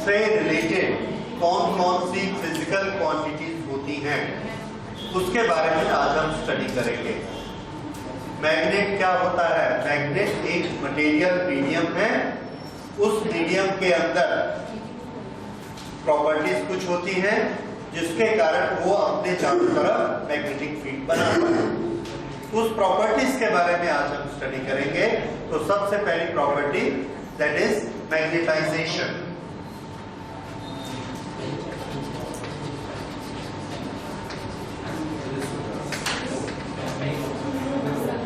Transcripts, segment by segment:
से रिलेटेड कौन कौन सी फिजिकल क्वांटिटीज होती हैं उसके बारे में आज हम स्टडी करेंगे। मैग्नेट क्या होता है? मैग्नेट एक मटेरियल मीडियम है। उस मीडियम के अंदर प्रॉपर्टीज कुछ होती हैं जिसके कारण वो अपने चारों तरफ मैग्नेटिक फील्ड बनाता है। उस प्रॉपर्टीज के बारे में आज हम स्टडी करेंगे। तो सबसे पहली प्रॉपर्टी दैट इज मैग्नेटाइजेशन।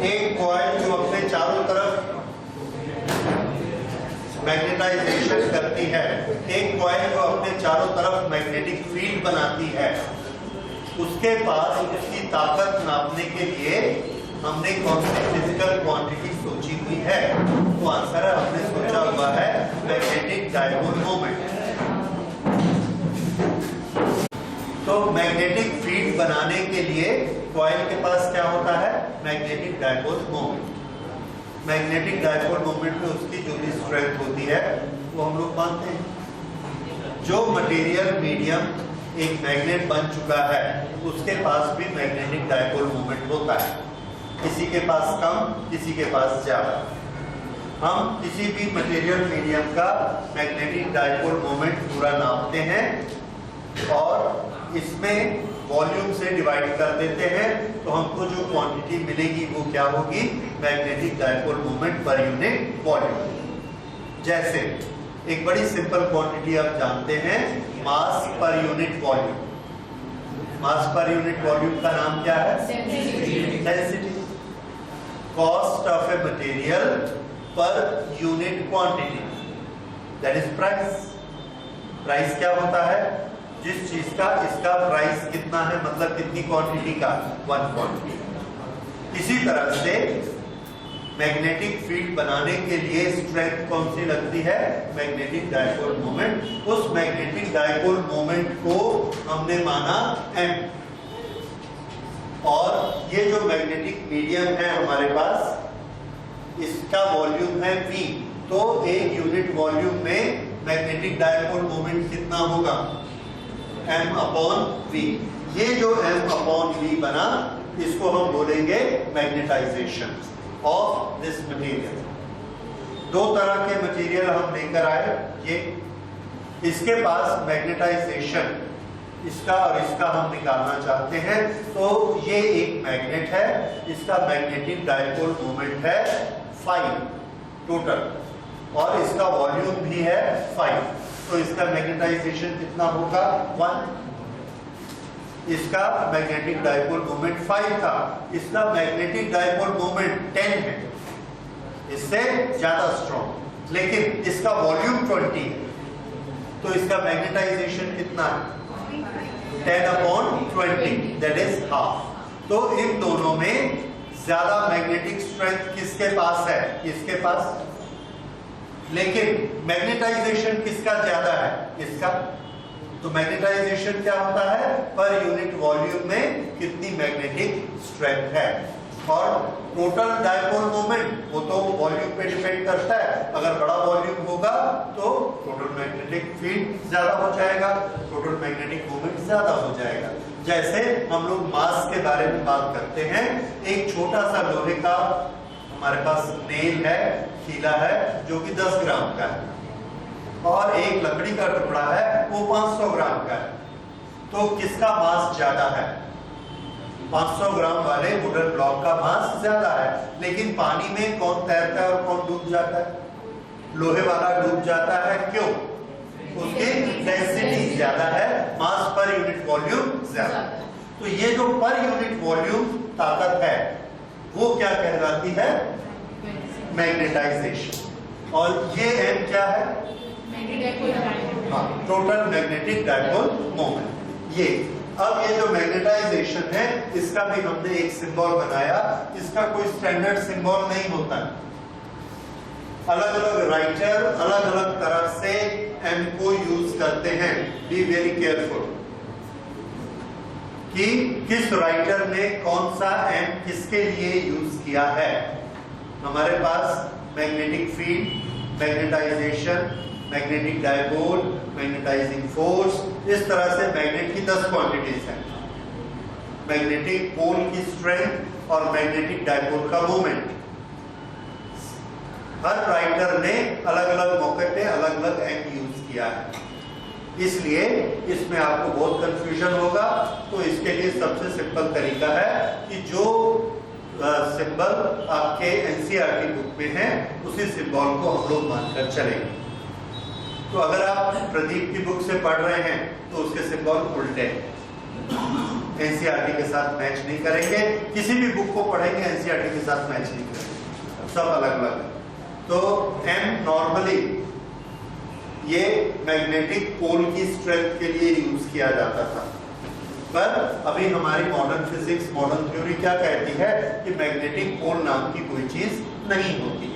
एक कॉइल जो अपने चारों तरफ मैग्नेटाइजेशन करती है, एक कॉइल जो अपने चारों तरफ मैग्नेटिक फील्ड बनाती है, उसके पास उसकी ताकत नापने के लिए हमने कौन सी फिजिकल क्वांटिटी सोची हुई है? तो आंसर है हमने सोचा हुआ है मैग्नेटिक डायपोल मोमेंट। तो मैग्नेटिक फील्ड बनाने के लिए कॉइल के पास क्या होता है? Magnetic dipole moment. Magnetic dipole moment में उसकी जो भी स्ट्रेंथ होती है वो हम लोग मानते हैं। जो मटेरियल मीडियम एक मैग्नेट बन चुका है उसके पास भी मैग्नेटिक डायपोल मोमेंट होता है। किसी के पास कम, किसी के पास ज्यादा। हम किसी भी मटेरियल मीडियम का मैग्नेटिक डायपोल मोमेंट पूरा नापते हैं और इसमें वॉल्यूम से डिवाइड कर देते हैं, तो हमको जो क्वांटिटी मिलेगी वो क्या होगी? Magnetic dipole moment per unit volume. जैसे एक बड़ी सिंपल क्वांटिटी आप जानते हैं, मास पर यूनिट वॉल्यूम। मास पर यूनिट वॉल्यूम का नाम क्या है? Density. Cost of a material per unit quantity that is price. Price क्या होता है? जिस चीज का इसका प्राइस कितना है, मतलब कितनी क्वांटिटी का? 1 क्वांटिटी। इसी तरह से मैग्नेटिक फील्ड बनाने के लिए स्ट्रेंथ कौन सी लगती है? Magnetic dipole moment. उस मैग्नेटिक डायपोल मोमेंट को हमने माना m। और ये जो मैग्नेटिक मीडियम है हमारे पास, इसका वॉल्यूम है v। तो एक यूनिट वॉल्यूम में मैग्नेटिक डायपोल मोमेंट कितना होगा? m upon v। ये जो m अपॉन v बना, इसको हम बोलेंगे मैग्नेटाइजेशन ऑफ दिस मटेरियल। दो तरह के मटेरियल हम लेकर आए। ये इसके पास मैग्नेटाइजेशन इसका और इसका हम निकालना चाहते हैं। तो ये एक मैग्नेट है, इसका मैग्नेटिक डायपोल मोमेंट है 5 टोटल और इसका वॉल्यूम भी है 5। तो इसका मैग्नेटाइजेशन कितना होगा? 1। इसका मैग्नेटिक डायपोल मोमेंट 5 था, इसका मैग्नेटिक डायपोल मोमेंट 10 है, इससे ज्यादा स्ट्रॉन्ग, लेकिन इसका वॉल्यूम 20 है। तो इसका मैग्नेटाइजेशन कितना है? 10 अपॉन 20 दैट इज हाफ। तो इन दोनों में ज्यादा मैग्नेटिक स्ट्रेंथ किसके पास है? इसके पास। लेकिन मैग्नेटाइजेशन किसका ज्यादा है? इसका। तो मैग्नेटाइजेशन क्या होता है? पर यूनिट वॉल्यूम में कितनी मैग्नेटिक स्ट्रेंथ है। और टोटल डायपोल मोमेंट वो तो वॉल्यूम पे डिपेंड करता है। अगर बड़ा वॉल्यूम होगा तो टोटल मैग्नेटिक फील्ड ज्यादा हो जाएगा, टोटल मैग्नेटिक मोमेंट ज्यादा हो जाएगा। जैसे हम लोग मास के बारे में बात करते हैं, एक छोटा सा लोहे का हमारे पास नेल है, खीला है, जो कि 10 ग्राम का है, और एक लकड़ी का टुकड़ा है वो 500 ग्राम का है। तो किसका मास ज्यादा है? 500 ग्राम वाले वुडन ब्लॉक का मास ज्यादा है। लेकिन पानी में कौन तैरता है और कौन डूब जाता है? लोहे वाला डूब जाता है। क्यों? उसकी डेंसिटी ज्यादा है, मास पर यूनिट वॉल्यूम ज्यादा है। तो ये जो पर यूनिट वॉल्यूम ताकत है वो क्या कहलाती है? मैग्नेटाइजेशन। और ये m क्या है? हाँ, टोटल मैग्नेटिक डायपोल मोमेंट। ये अब ये जो मैग्नेटाइजेशन है इसका भी हमने एक सिंबल बनाया। इसका कोई स्टैंडर्ड सिंबल नहीं होता है। अलग अलग राइटर अलग अलग तरह से m को यूज करते हैं। बी वेरी केयरफुल कि किस राइटर ने कौन सा m किसके लिए यूज किया है। हमारे पास magnetic field, magnetization, magnetic dipole, magnetizing force, इस तरह से मैग्नेट की 10 क्वांटिटीज हैं। मैग्नेटिक पोल की स्ट्रेंथ और मैग्नेटिक डायपोल का मोमेंट। हर राइटर ने अलग अलग मौके पे अलग अलग एम यूज किया है, इसलिए इसमें आपको बहुत कंफ्यूजन होगा। तो इसके लिए सबसे सिंपल तरीका है कि जो सिंबल आपके एनसीईआरटी बुक में है उसी सिंबल को हम लोग मानकर चलेंगे। तो अगर आप प्रदीप की बुक से पढ़ रहे हैं तो उसके सिंबल उल्टे हैं, एनसीईआरटी के साथ मैच नहीं करेंगे। किसी भी बुक को पढ़ेंगे एनसीईआरटी के साथ मैच नहीं करेंगे, सब अलग अलग है। तो एम नॉर्मली ये मैग्नेटिक पोल की स्ट्रेंथ के लिए यूज किया जाता था, पर अभी हमारी मॉडर्न फिजिक्स, मॉडर्न थ्योरी क्या कहती है कि मैग्नेटिक पोल नाम की कोई चीज नहीं होती।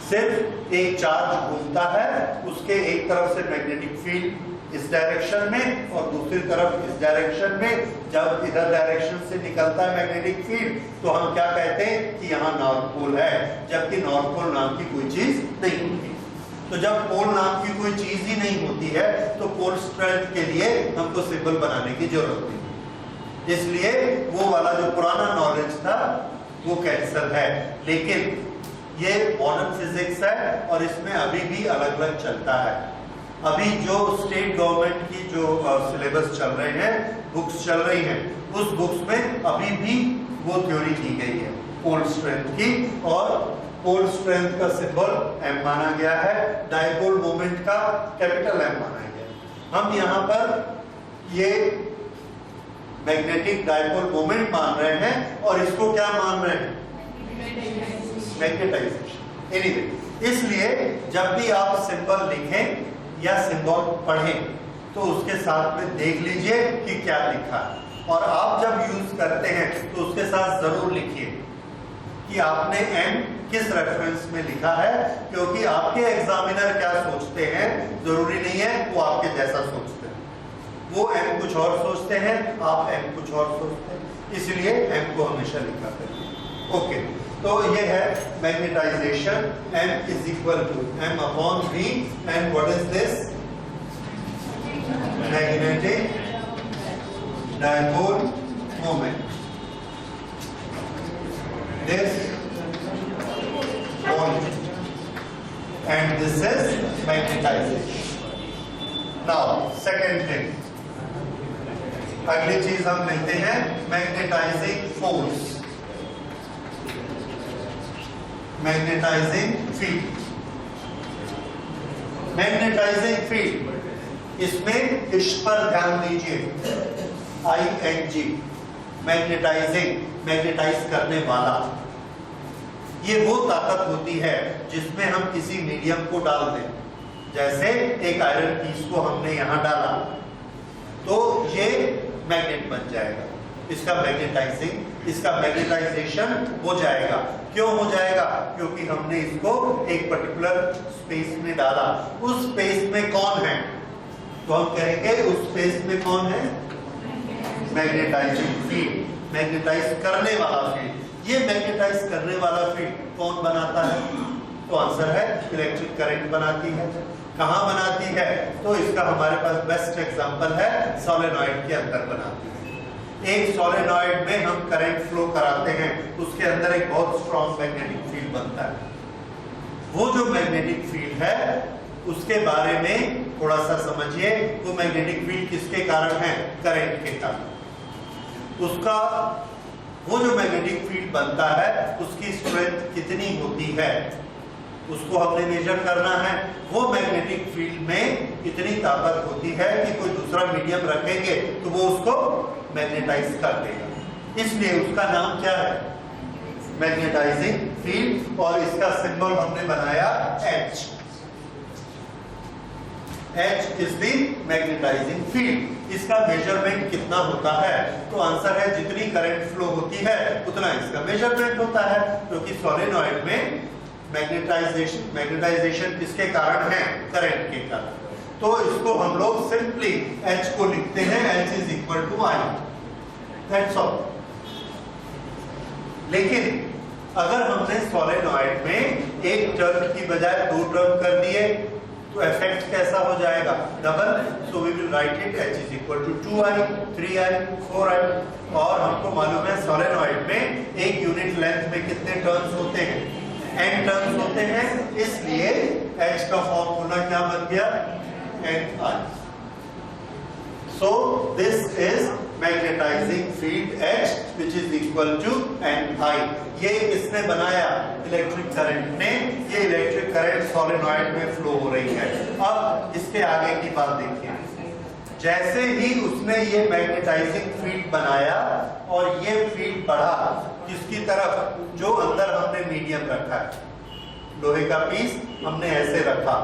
सिर्फ एक चार्ज घूमता है, उसके एक तरफ से मैग्नेटिक फील्ड इस डायरेक्शन में और दूसरी तरफ इस डायरेक्शन में। जब इधर डायरेक्शन से निकलता है मैग्नेटिक फील्ड तो हम क्या कहते हैं कि यहाँ नॉर्थ पोल है, जबकि नॉर्थ पोल नाम की कोई चीज नहीं होती। तो जब पोल नाम की कोई चीज ही नहीं होती है तो पोल स्ट्रेंथ के लिए हमको सिंबल बनाने की जरूरत नहीं। इसलिए वो वाला जो पुराना नॉलेज था वो कैंसल है। लेकिन ये मॉडर्न फिजिक्स है और इसमें अभी भी अलग अलग चलता है। अभी जो स्टेट गवर्नमेंट की जो सिलेबस चल रहे हैं, बुक्स चल रही हैं, उस बुक्स में अभी भी वो थ्योरी की गई है पोल स्ट्रेंथ की, और पोल स्ट्रेंथ का सिंबल एम माना गया है, डायपोल मोमेंट का कैपिटल एम माना गया है। हम यहाँ पर ये मैग्नेटिक डायपोल मोमेंट मान रहे हैं और इसको क्या मान रहे हैं, मैग्नेटाइजेशन। एनीवे, इसलिए जब भी आप सिंबल लिखें या सिंबल पढ़ें तो उसके साथ में देख लीजिए कि क्या लिखा है, और आप जब यूज करते हैं तो उसके साथ जरूर लिखिए कि आपने एम किस रेफरेंस में लिखा है, क्योंकि आपके एग्जामिनर क्या सोचते हैं जरूरी नहीं है वो आपके जैसा सोचते हैं। वो एम कुछ और सोचते हैं, आप एम कुछ और सोचते हैं, इसलिए एम को हमेशा लिखा करिए। ओके, तो ये है magnetisation, m is equal to m upon v, and what is this, magnetic dipole moment. This volume and this is magnetization. Now second thing, अगली चीज हम लेते हैं magnetising force, magnetising field. Magnetising field, इसमें इस पर ध्यान दीजिए, ING, मैग्नेटाइजिंग, मैग्नेटाइज करने वाला। ये वो ताकत होती है जिसमें हम किसी मीडियम को डाल दें, जैसे एक आयरन पीस को हमने यहां डाला तो ये मैग्नेट बन जाएगा, इसका मैग्नेटाइजेशन हो जाएगा। क्यों हो जाएगा? क्योंकि हमने इसको एक पर्टिकुलर स्पेस में डाला। उस स्पेस में कौन है, तो हम कहेंगे उस स्पेस में कौन है, मैग्नेटाइजिंग फील्ड, मैग्नेटाइज करने वाला फील्ड। ये मैग्नेटाइज करने वाला फील्ड कौन बनाता है, तो आंसर है इलेक्ट्रिक करंट बनाती है। कहां बनाती है, तो इसका हमारे पास बेस्ट एग्जांपल है, सोलेनॉइड के अंदर बनाती है। एक सोलेनॉइड में हम करंट फ्लो कराते हैं, उसके अंदर एक बहुत स्ट्रॉन्ग मैग्नेटिक फील्ड बनता है। वो जो मैग्नेटिक फील्ड है उसके बारे में थोड़ा सा समझिए। वो मैग्नेटिक फील्ड किसके कारण है, करंट के कारण। उसका वो जो मैग्नेटिक फील्ड बनता है उसकी स्ट्रेंथ कितनी होती है उसको हमने मेजर करना है। वो मैग्नेटिक फील्ड में इतनी ताकत होती है कि कोई दूसरा मीडियम रखेंगे तो वो उसको मैग्नेटाइज कर देगा, इसलिए उसका नाम क्या है, मैग्नेटाइजिंग फील्ड। और इसका सिंबल हमने बनाया H। H is the magnetising field. इसका मेजरमेंट कितना होता है, तो आंसर है जितनी करंट फ्लो होती है उतना इसका मेजरमेंट होता है, क्योंकि सोलेनॉइड में मैग्नेटाइजेशन किसके कारण है, करंट के कारण। तो इसको हम लोग सिंपली H को लिखते हैं, H is equal to I, that's all. लेकिन अगर हमने सोलेनॉइड में एक टर्न की बजाय 2 टर्न कर दिए तो इफेक्ट कैसा हो जाएगा, double. So we will write it H is equal to 2i, 3i, 4i। और हमको मालूम है सोलेनॉइड में एक यूनिट लेंथ में कितने टर्न्स होते हैं, n टर्न्स होते हैं, इसलिए H का फॉर्मूला क्या बन गया, Ni। So this is magnetizing field H which is equal to Ni। ये किसने बनाया, इलेक्ट्रिक करंट ने। ये इलेक्ट्रिक करंट सोलेनॉइड में फ्लो हो रही है। अब इसके आगे की बात देखिए, जैसे ही उसने ये मैग्नेटाइजिंग फील्ड बनाया और ये फील्ड बढ़ा किसकी तरफ, जो अंदर हमने मीडियम रखा है, लोहे का पीस हमने ऐसे रखा,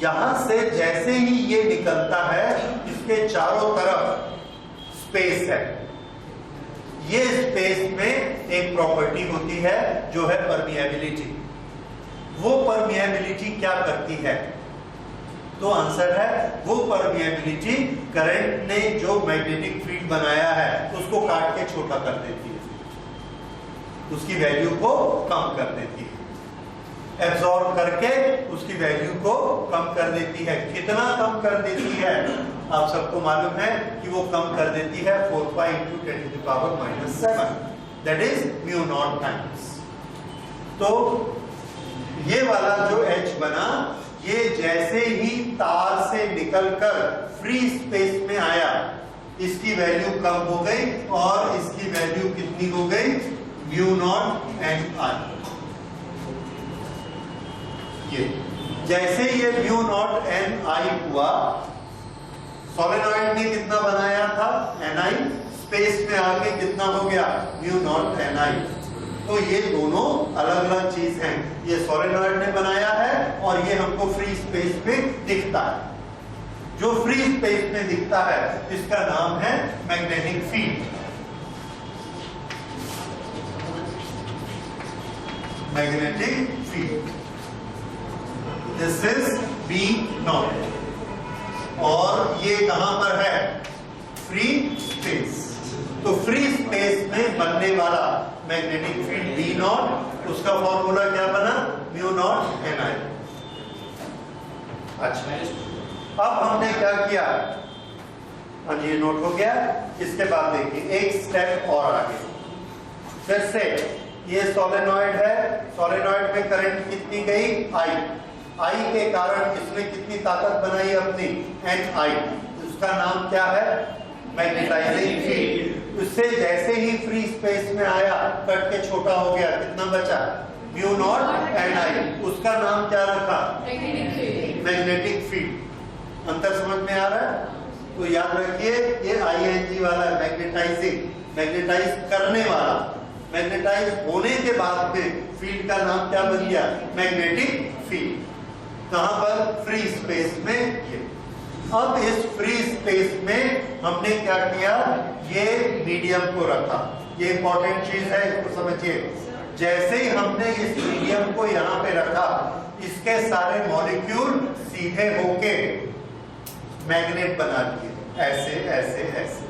यहां से जैसे ही ये निकलता है इसके चारों तरफ स्पेस है। ये स्पेस में एक प्रॉपर्टी होती है जो है परमिएबिलिटी। वो परमिएबिलिटी क्या करती है, तो आंसर है वो परमिएबिलिटी करंट ने जो मैग्नेटिक फील्ड बनाया है उसको काट के छोटा कर देती है, उसकी वैल्यू को कम कर देती है, एब्जॉर्ब करके उसकी वैल्यू को कम कर देती है। कितना कम कर देती है, आप सबको मालूम है कि वो कम कर देती है 4 pi into 10 to the power -7, that is μ0 times। तो ये वाला जो H बना, ये जैसे ही तार से निकलकर फ्री स्पेस में आया, इसकी वैल्यू कम हो गई और इसकी वैल्यू कितनी हो गई, μ0 Ni। ये जैसे ये μ0 Ni हुआ, सोलेनॉइड ने कितना बनाया था, Ni, स्पेस में आके कितना हो गया, μ0 Ni। तो ये दोनों अलग अलग चीज हैं, ये सोलेनॉइड ने बनाया है और ये हमको फ्री स्पेस में दिखता है। जो फ्री स्पेस में दिखता है इसका नाम है magnetic field. Magnetic field, this is B0 और ये कहां पर है, फ्री स्पेस। तो फ्री स्पेस में बनने वाला मैग्नेटिक फील्ड B0, उसका फॉर्मूला क्या बना, μ0 Ni। अच्छा, अब हमने क्या किया, हाँ जी, नोट हो गया। इसके बाद देखिए एक स्टेप और आगे, फिर से ये सोलेनॉइड है, सोलेनॉइड में करंट कितनी गई, I के कारण इसने कितनी ताकत बनाई अपनी, Ni। उसका नाम क्या है, मैग्नेटाइजिंग फील्ड। उससे जैसे ही फ्री स्पेस में आया, कट के छोटा हो गया, कितना बचा, μ0 Ni। उसका नाम क्या रखा, मैग्नेटिक फील्ड। अंतर समझ में आ रहा है, तो याद रखिए ये ing वाला मैग्नेटाइजिंग, मैग्नेटाइज करने वाला, मैग्नेटाइज होने के बाद में फील्ड का नाम क्या बन गया, मैग्नेटिक फील्ड। कहां पर, फ्री स्पेस में। ये अब इस फ्री स्पेस में हमने क्या किया, ये मीडियम को रखा। ये इंपॉर्टेंट चीज है, इसको समझिए। जैसे ही हमने इस मीडियम को यहाँ पे रखा, इसके सारे मॉलिक्यूल सीधे होके मैग्नेट बना दिए, ऐसे ऐसे ऐसे।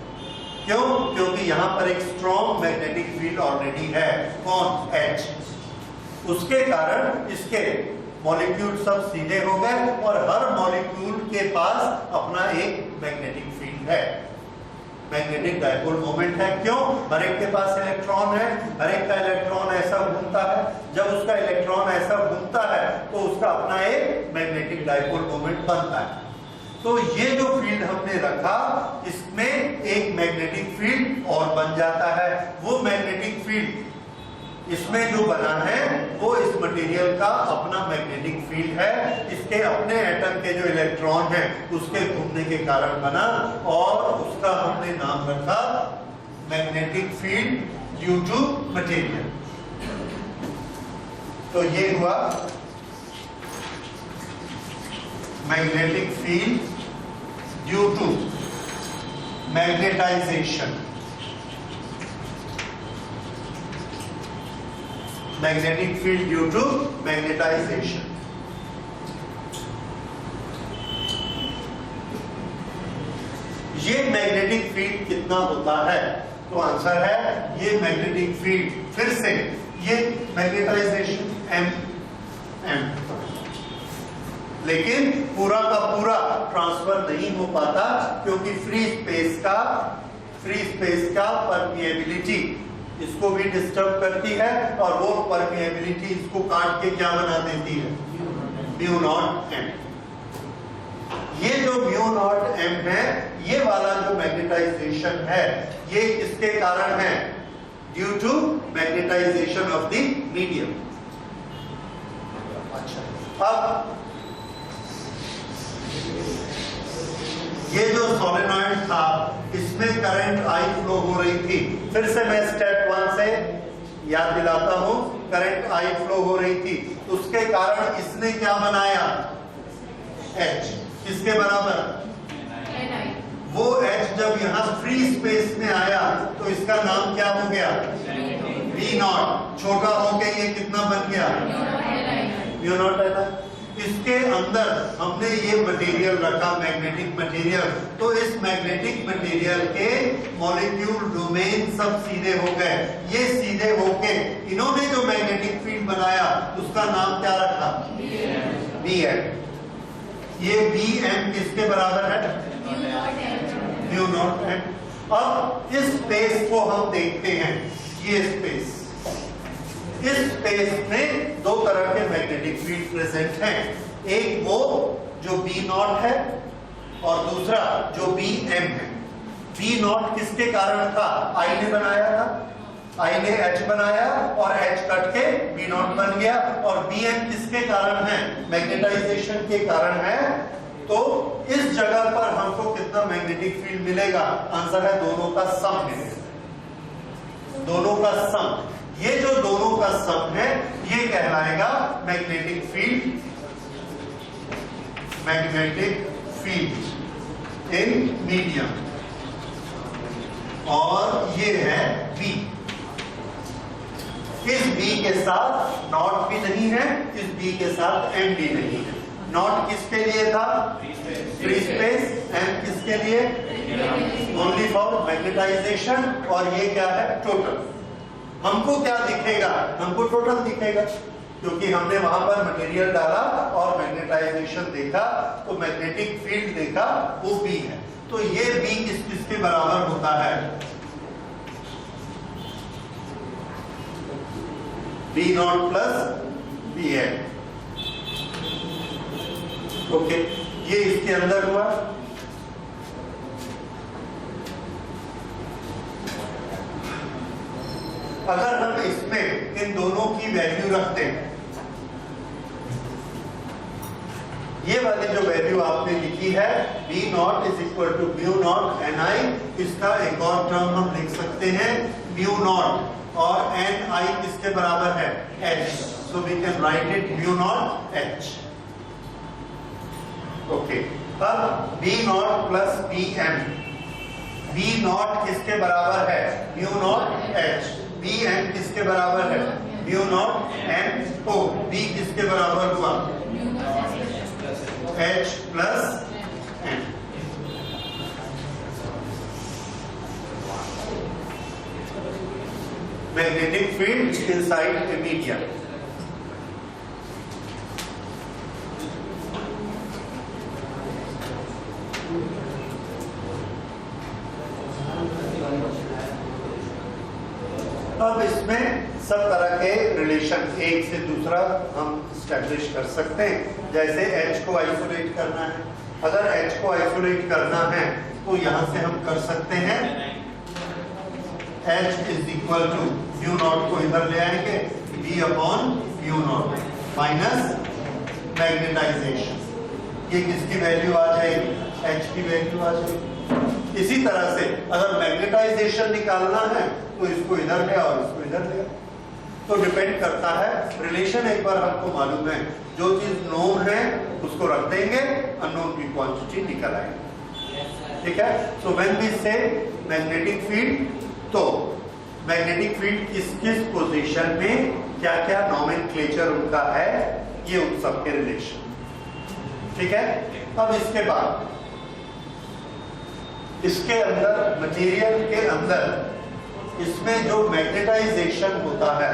क्यों, क्योंकि यहाँ पर एक स्ट्रॉन्ग मैग्नेटिक फील्ड ऑलरेडी है, कौन, H। उसके कारण इसके मॉलिक्यूल सब सीधे हो गए और हर मॉलिक्यूल के पास अपना एक मैग्नेटिक फील्ड है, मैग्नेटिक डायपोल मोमेंट है। क्यों, हर एक के पास इलेक्ट्रॉन है, हर एक का इलेक्ट्रॉन ऐसा घूमता है। जब उसका इलेक्ट्रॉन ऐसा घूमता है तो उसका अपना एक मैग्नेटिक डायपोल मोमेंट बनता है। तो ये जो फील्ड हमने रखा, इसमें एक मैग्नेटिक फील्ड और बन जाता है। वो मैग्नेटिक फील्ड इसमें जो बना है वो इस मटेरियल का अपना मैग्नेटिक फील्ड है, इसके अपने एटम के जो इलेक्ट्रॉन है उसके घूमने के कारण बना, और उसका हमने नाम रखा magnetic field due to material. तो ये हुआ magnetic field due to magnetisation, magnetic field due to magnetisation. ये मैग्नेटिक फील्ड कितना होता है, तो आंसर है ये मैग्नेटिक फील्ड, फिर से ये मैग्नेटाइजेशन M लेकिन पूरा का पूरा ट्रांसफर नहीं हो पाता क्योंकि फ्री स्पेस का परमिएबिलिटी इसको भी डिस्टर्ब करती है और वो परमिएबिलिटी इसको काट के क्या बना देती है, म्यू नॉट एम। ये जो म्यू नॉट एम है, ये वाला जो मैग्नेटाइजेशन है, ये किसके कारण है, due to magnetisation of the medium. अच्छा, अब ये जो सोलेनॉइड था इसमें करंट आई फ्लो हो रही थी। फिर से मैं स्टेप 1 से याद दिलाता हूं, करंट आई फ्लो हो रही थी, उसके कारण इसने क्या बनाया, H। किसके बराबर, वो H जब यहां फ्री स्पेस में आया तो इसका नाम क्या हो गया, V नॉट। छोटा होके ये कितना बन गया, म्यू नॉट है ना। इसके अंदर हमने ये मटेरियल रखा, मैग्नेटिक मटेरियल, तो इस मैग्नेटिक मटेरियल के मॉलिक्यूल डोमेन सब सीधे हो गए। ये सीधे होके इन्होंने जो मैग्नेटिक फील्ड बनाया उसका नाम क्या रखा, Bm। ये Bm किसके बराबर है, म्यू नॉट एम। अब इस स्पेस को हम देखते हैं, ये स्पेस, इस स्पेस में दो तरह के मैग्नेटिक फील्ड प्रेजेंट हैं, एक वो जो B नॉट है और दूसरा जो Bm है। B नॉट किसके कारण था, I ने बनाया था, I ने H बनाया और H कट के B नॉट बन गया, और Bm किसके कारण है, मैग्नेटाइजेशन के कारण है। तो इस जगह पर हमको कितना मैग्नेटिक फील्ड मिलेगा, आंसर है दोनों का सम मिलेगा, दोनों का सम। ये जो दोनों का सम है ये कहलाएगा magnetic field, magnetic field in medium, और ये है B। इस B के साथ नॉट भी नहीं है, इस B के साथ M भी नहीं है। नॉट किसके लिए था, फ्री स्पेस, M किसके लिए, ओनली फॉर मैग्नेटाइजेशन, और ये क्या है, टोटल। हमको क्या दिखेगा, हमको टोटल दिखेगा क्योंकि हमने वहां पर मटेरियल डाला और मैग्नेटाइजेशन देखा, तो मैग्नेटिक फील्ड देखा, वो B है। तो ये B किसके बराबर होता है, B naught plus Bm। Okay, ये इसके अंदर हुआ। अगर हम इसमें इन दोनों की वैल्यू रखते हैं, ये वाली जो वैल्यू आपने लिखी है B naught is equal to mu naught Ni, इसका एक और टर्म हम लिख सकते हैं म्यू नॉट, और Ni किसके बराबर है, H। So we can write it mu naught H। Okay, अब B naught plus Bm, B naught किसके बराबर है, म्यू नॉट H। Bm किसके बराबर है, म्यू नॉट M। तो B किसके बराबर हुआ, H plus M। Magnetic field inside a medium. अब इसमें सब तरह के रिलेशन एक से दूसरा हम स्टैब्लिश कर सकते हैं। जैसे H को आइसोलेट करना है, अगर H को आइसोलेट करना है तो यहां से हम कर सकते हैं H is equal to mu naught को इधर ले आएंगे, B upon mu naught minus magnetisation. ये किसकी वैल्यू आ जाएगी, H की वैल्यू आ जाएगी। इसी तरह से अगर मैग्नेटाइजेशन निकालना है तो इसको इधर ले और इसको इधर ले। तो डिपेंड करता है, रिलेशन एक बार हमको मालूम है, जो चीज नोन है उसको रख देंगे, अननोन की क्वांटिटी निकल आएगी। ठीक है, सो व्हेन वी से मैग्नेटिक फील्ड, तो मैग्नेटिक फील्ड किस किस पोजीशन में क्या क्या नॉमेनक्लेचर उनका है, ये उन सब के रिलेशन। ठीक है, अब इसके बाद इसके अंदर मटेरियल के अंदर इसमें जो मैग्नेटाइजेशन होता है,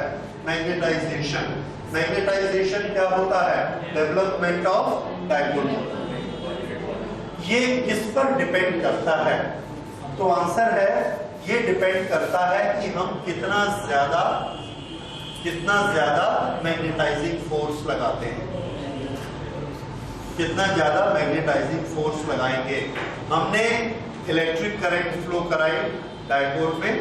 मैग्नेटाइजेशन मैग्नेटाइजेशन क्या होता है? Development of dipole moment. ये किस पर डिपेंड करता है? तो आंसर है ये डिपेंड करता है कि हम कितना ज्यादा मैग्नेटाइजिंग फोर्स लगाते हैं, कितना ज्यादा मैग्नेटाइजिंग फोर्स लगाएंगे। हमने इलेक्ट्रिक करंट फ्लो कराई डायपोल में,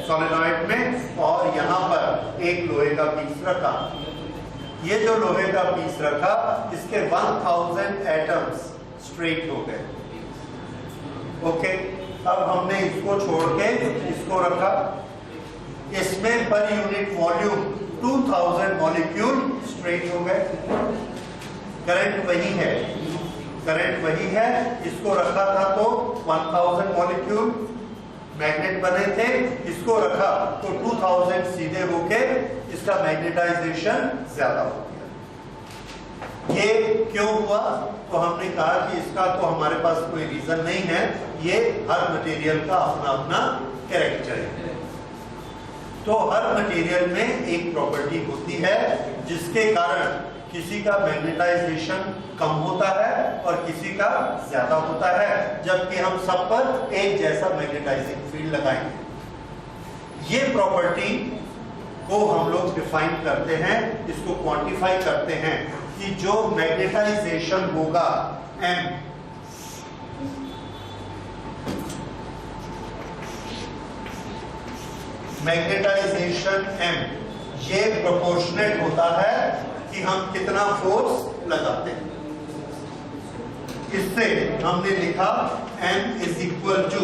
सोलेनॉइड में, और यहाँ पर एक लोहे का पीस रखा। ये जो लोहे का पीस रखा, इसके 1000 एटम्स स्ट्रेट हो गए। ओके, अब हमने इसको छोड़ के इसको रखा, इसमें per unit volume 2000 molecule straight हो गए। करंट वही है, इसको रखा था तो 1000 मॉलिक्यूल मैग्नेट बने थे, इसको रखा तो 2000 सीधे होके इसका मैग्नेटाइजेशन ज्यादा हो गया। ये क्यों हुआ? तो हमने कहा कि इसका तो हमारे पास कोई रीजन नहीं है, ये हर मटेरियल का अपना अपना कैरेक्टर है। तो हर मटेरियल में एक प्रॉपर्टी होती है जिसके कारण किसी का मैग्नेटाइजेशन कम होता है और किसी का ज्यादा होता है, जबकि हम सब पर एक जैसा मैग्नेटाइजिंग फील्ड लगाएंगे। ये प्रॉपर्टी को हम लोग डिफाइन करते हैं, इसको क्वांटिफाई करते हैं कि जो मैग्नेटाइजेशन होगा M, मैग्नेटाइजेशन M ये प्रोपोर्शनेट होता है कि हम कितना फोर्स लगाते हैं। इससे हमने लिखा M is equal to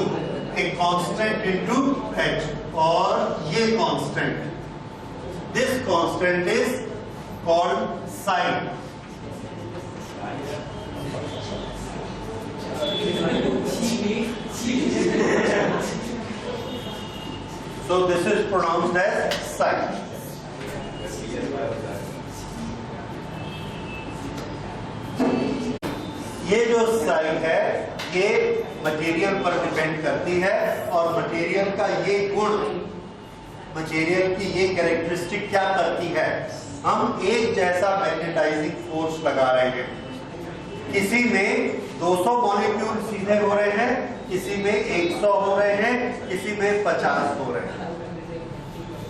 a constant into h, और ये constant, this constant is called psi. So this is pronounced as psi. ये जो psi है ये मटेरियल पर डिपेंड करती है, और मटेरियल का ये गुण, मटेरियल की ये कैरेक्टरिस्टिक क्या करती है? हम एक जैसा मैग्नेटाइजिंग फोर्स लगा रहे हैं, किसी में 200 मॉलिक्यूल सीधे हो रहे हैं, किसी में 100 हो रहे हैं, किसी में 50 हो रहे हैं।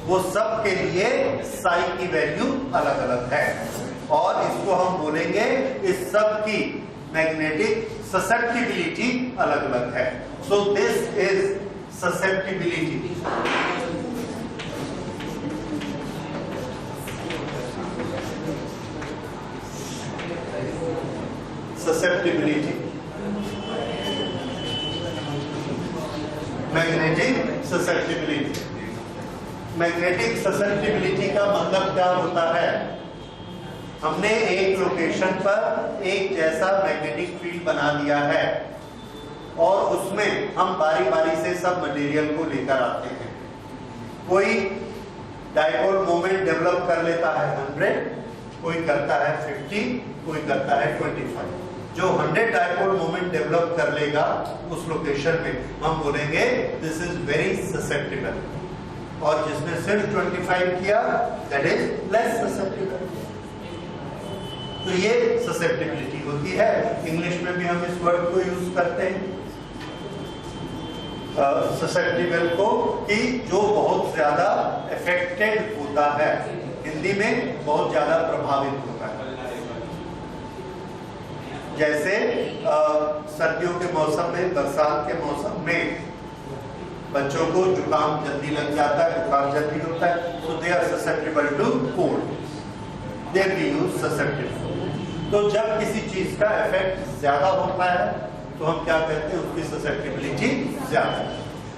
वो सब के लिए साई की वैल्यू अलग अलग है, और इसको हम बोलेंगे इस सब की मैग्नेटिक ससेप्टिबिलिटी अलग अलग है। So this is susceptibility. Susceptibility, magnetic susceptibility. Magnetic susceptibility का मतलब क्या होता है? हमने एक लोकेशन पर एक जैसा मैग्नेटिक फील्ड बना दिया है, और उसमें हम बारी बारी से सब मटेरियल को लेकर आते हैं। कोई डायपोल मोमेंट डेवलप कर लेता है 100, कोई करता है 50, कोई करता है 25। जो 100 डायपोल मोमेंट डेवलप कर लेगा उस लोकेशन में, हम बोलेंगे दिस इज वेरी ससेप्टिबल, और जिसने सिर्फ 25 किया दैट इज लेस ससेप्टिबल। तो ये ससेप्टिबिलिटी होती है। इंग्लिश में भी हम इस वर्ड को यूज करते हैं ससेप्टिबल को, कि जो बहुत ज्यादा अफेक्टेड होता है, हिंदी में बहुत ज्यादा प्रभावित होता है। जैसे सर्दियों के मौसम में, बरसात के मौसम में बच्चों को जुकाम जल्दी लग जाता है, बुखार जल्दी होता है, so they are susceptible to cold, they we use susceptible। तो जब किसी चीज का इफेक्ट ज्यादा होता है तो हम क्या कहते हैं? उसकी ससेप्टिबिलिटी ज्यादा है।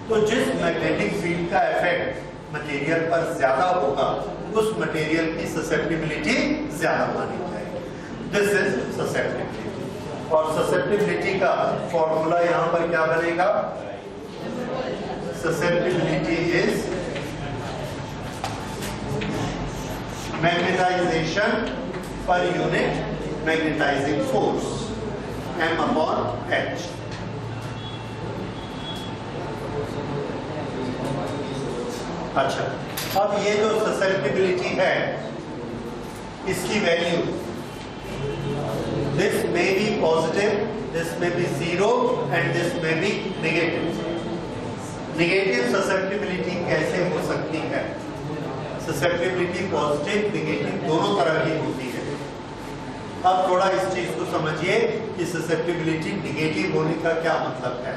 तो जिस मैग्नेटिक फील्ड का इफेक्ट मटेरियल पर ज्यादा होगा, उस मटेरियल की ससेप्टिबिलिटी ज्यादा मानी जाएगी। This is susceptibility. और ससेप्टिबिलिटी का फॉर्मूला यहाँ पर क्या बनेगा? Susceptibility is magnetization per unit magnetizing force, M upon H। अच्छा, अब ये जो ससेप्टिबिलिटी है इसकी value this may be positive, this may be 0 and this may be negative. Negative susceptibility कैसे हो सकती है? ससेप्टिबिलिटी पॉजिटिव नेगेटिव दोनों तरह की होती है। अब थोड़ा इस चीज को समझिए कि ससेप्टिबिलिटी नेगेटिव होने का क्या मतलब है।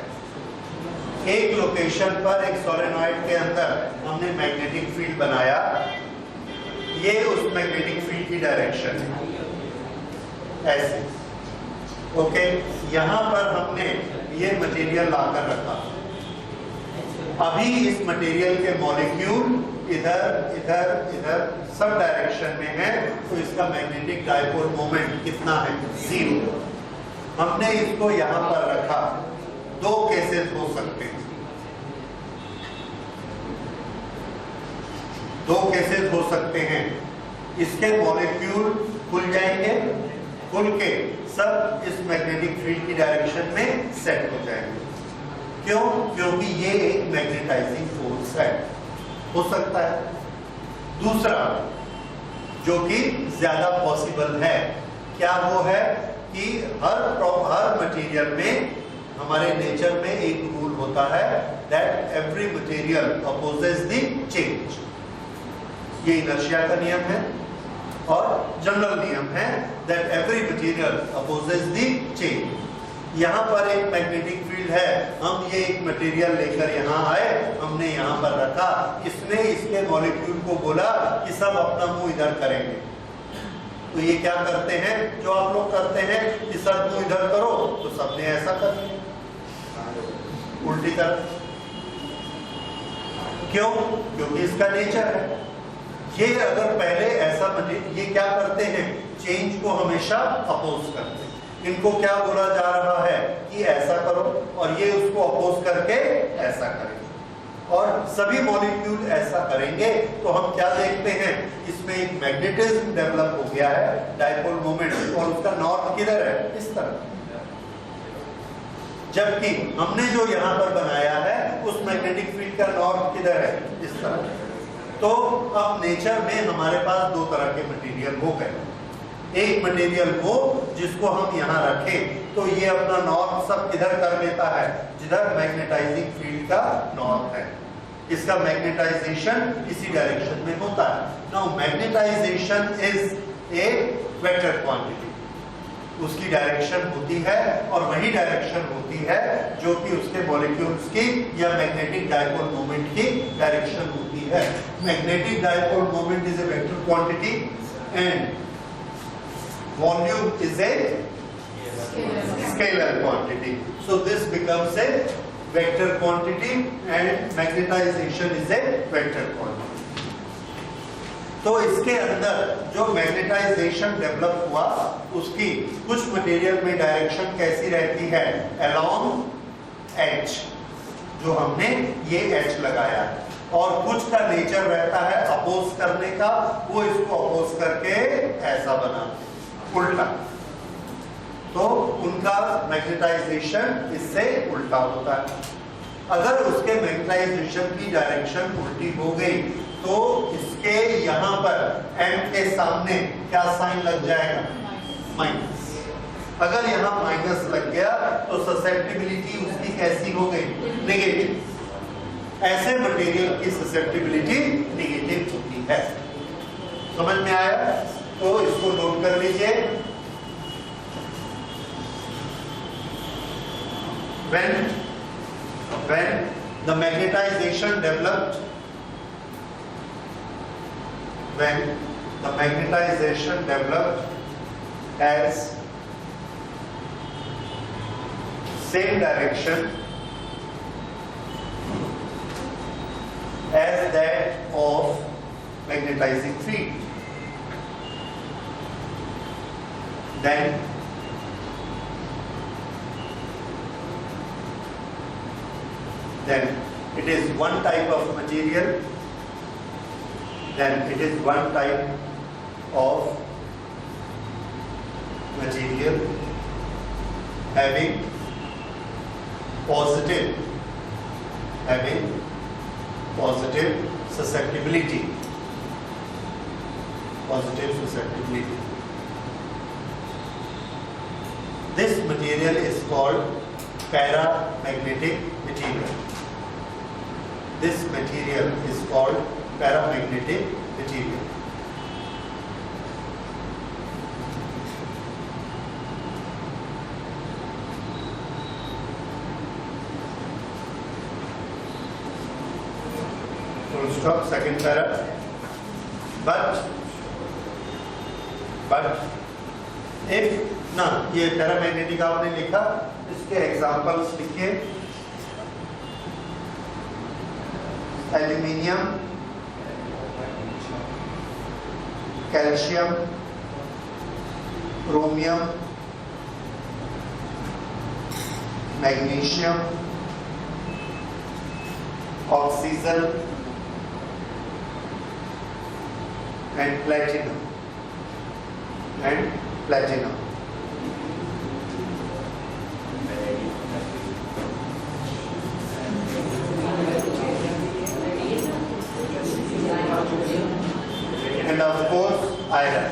एक लोकेशन पर एक सोलेनॉइड के अंदर हमने मैग्नेटिक फील्ड बनाया, ये उस मैग्नेटिक फील्ड की डायरेक्शन है ऐसे, ओके। यहां पर हमने ये मटेरियल लाकर रखा, अभी इस मटेरियल के मॉलिक्यूल इधर इधर इधर सब डायरेक्शन में है, तो इसका मैग्नेटिक डायपोल मोमेंट कितना है? 0। हमने इसको यहां पर रखा। दो केसेस हो सकते हैं, दो केसेस हो सकते हैं। इसके मॉलिक्यूल खुल जाएंगे, खुल के सब इस मैग्नेटिक फील्ड की डायरेक्शन में सेट हो जाएंगे। क्यों? क्योंकि ये एक मैग्नेटाइजिंग फोर्स है, हो सकता है। दूसरा जो कि ज्यादा पॉसिबल है, क्या वो है कि हर मटेरियल में, हमारे नेचर में एक रूल होता है that every material opposes the change. ये इनर्शिया का नियम है और जनरल नियम है that every material opposes the change. यहाँ पर एक मैग्नेटिक फील्ड है, हम ये एक मटेरियल लेकर यहाँ आए, हमने यहाँ पर रखा, इसने इसके मॉलिक्यूल को बोला कि सब अपना मुंह इधर करेंगे। तो ये क्या करते हैं, जो आप लोग करते हैं कि सब मुंह इधर करो, तो सबने ऐसा कर दिया उल्टी तरफ। क्यों? क्योंकि इसका नेचर है। ये अगर पहले ऐसा ये क्या करते हैं, चेंज को हमेशा अपोज करते हैं। इनको क्या बोला जा रहा है कि ऐसा करो, और ये उसको अपोज करके ऐसा करेंगे, और सभी मॉलिक्यूल ऐसा करेंगे। तो हम क्या देखते हैं, इसमें एक मैग्नेटिज्म डेवलप हो गया है, डायपोल मोमेंट, और उसका नॉर्थ किधर है? इस तरफ। जबकि हमने जो यहाँ पर बनाया है उस मैग्नेटिक फील्ड का नॉर्थ किधर है? इस तरफ। तो अब नेचर में हमारे पास दो तरह के मटेरियल हो गए। एक मटेरियल वो जिसको हम यहाँ रखें तो ये अपना नॉर्थ सब किधर कर लेता है, जिधर मैग्नेटाइजिंग फील्ड का नॉर्थ है। इसका मैग्नेटाइजेशन इसी डायरेक्शन में होता है। Now magnetization is a vector quantity, उसकी डायरेक्शन होती है और वही डायरेक्शन होती है जो कि उसके मॉलिक्यूल्स की या मैग्नेटिक डायपोल मोमेंट की डायरेक्शन होती है। Magnetic dipole moment is a vector quantity and volume is a scalar quantity. So this becomes a vector quantity and magnetization is a vector quantity. तो इसके अंदर जो मैग्नेटाइजेशन डेवलप हुआ, उसकी कुछ मटेरियल में डायरेक्शन कैसी रहती है, अलोंग एच, जो हमने ये एच लगाया, और कुछ का नेचर रहता है अपोज करने का, वो इसको अपोज करके ऐसा बना उल्टा। तो उनका मैग्नेटाइजेशन इससे उल्टा होता है। अगर उसके मैग्नेटाइजेशन की डायरेक्शन उल्टी हो गई तो इसके यहाँ पर M के सामने क्या साइन लग जाएगा? माइनस। अगर यहाँ माइनस लग गया तो ससेप्टिबिलिटी उसकी कैसी हो गई? नेगेटिव। ऐसे मटेरियल की ससेप्टिबिलिटी नेगेटिव होती है। समझ में आया? तो इसको नोट कर लीजिए। When the magnetization developed, when the magnetization developed as same direction as that of magnetizing field, then it is one type of material, then it is one type of material having positive susceptibility, positive susceptibility. This material is called paramagnetic material. This material is called paramagnetic material. Full stop, second para. But if ना ये paramagnetic आपने लिखा, इसके examples लिखिए. Aluminium, calcium, chromium, magnesium, oxygen and platinum. And of course iron.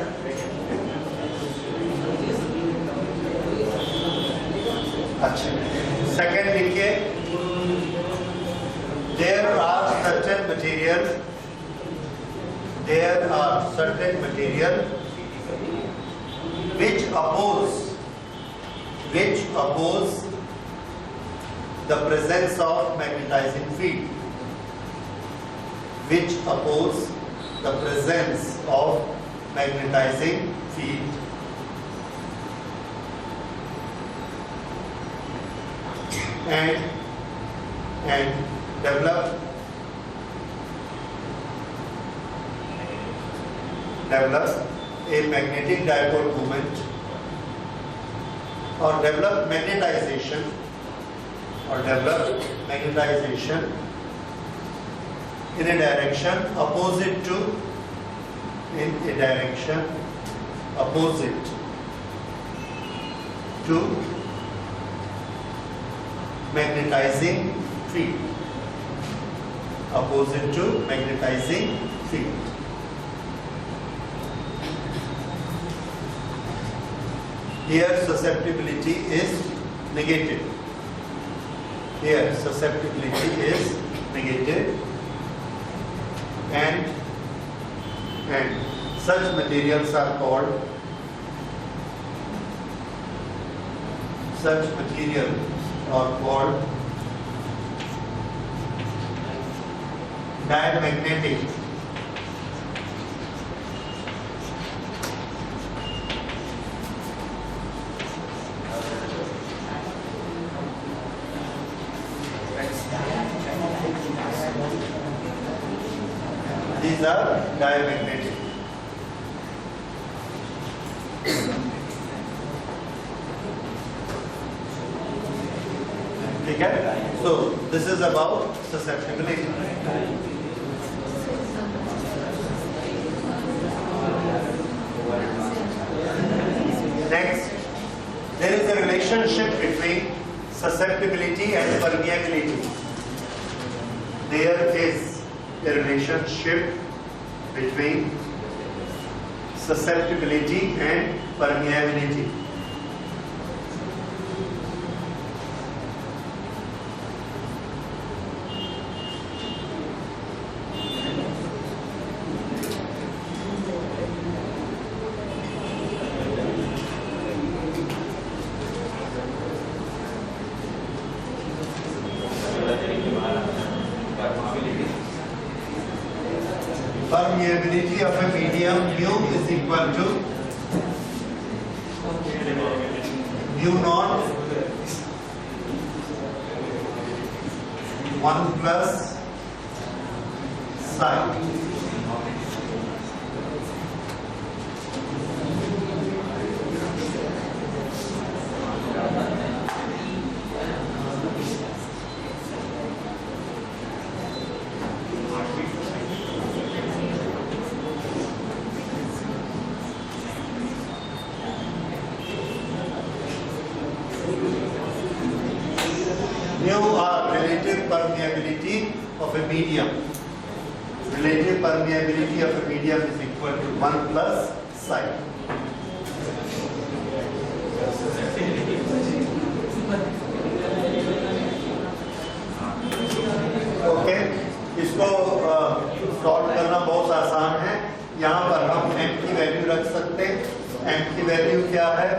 अच्छा, second लिखिए. There are certain materials which oppose the presence of magnetizing field. Which oppose the presence of magnetizing field. And develop a magnetic dipole moment, or develop magnetization in a direction opposite to magnetizing field. Here susceptibility is negative. And such materials are called diamagnetic. These are diamagnetic. Okay? So this is about susceptibility. Next, there is a relationship between susceptibility and permeability. There is a relationship between susceptibility and permeability. Permeability of a medium mu is equal to mu naught 1 plus psi. Mu are relative permeability of a medium. relative permeability of a medium is equal to 1 plus psi. Okay, इसको solve करना बहुत आसान है। यहाँ पर हम m की value रख सकते हैं। m की वैल्यू क्या है?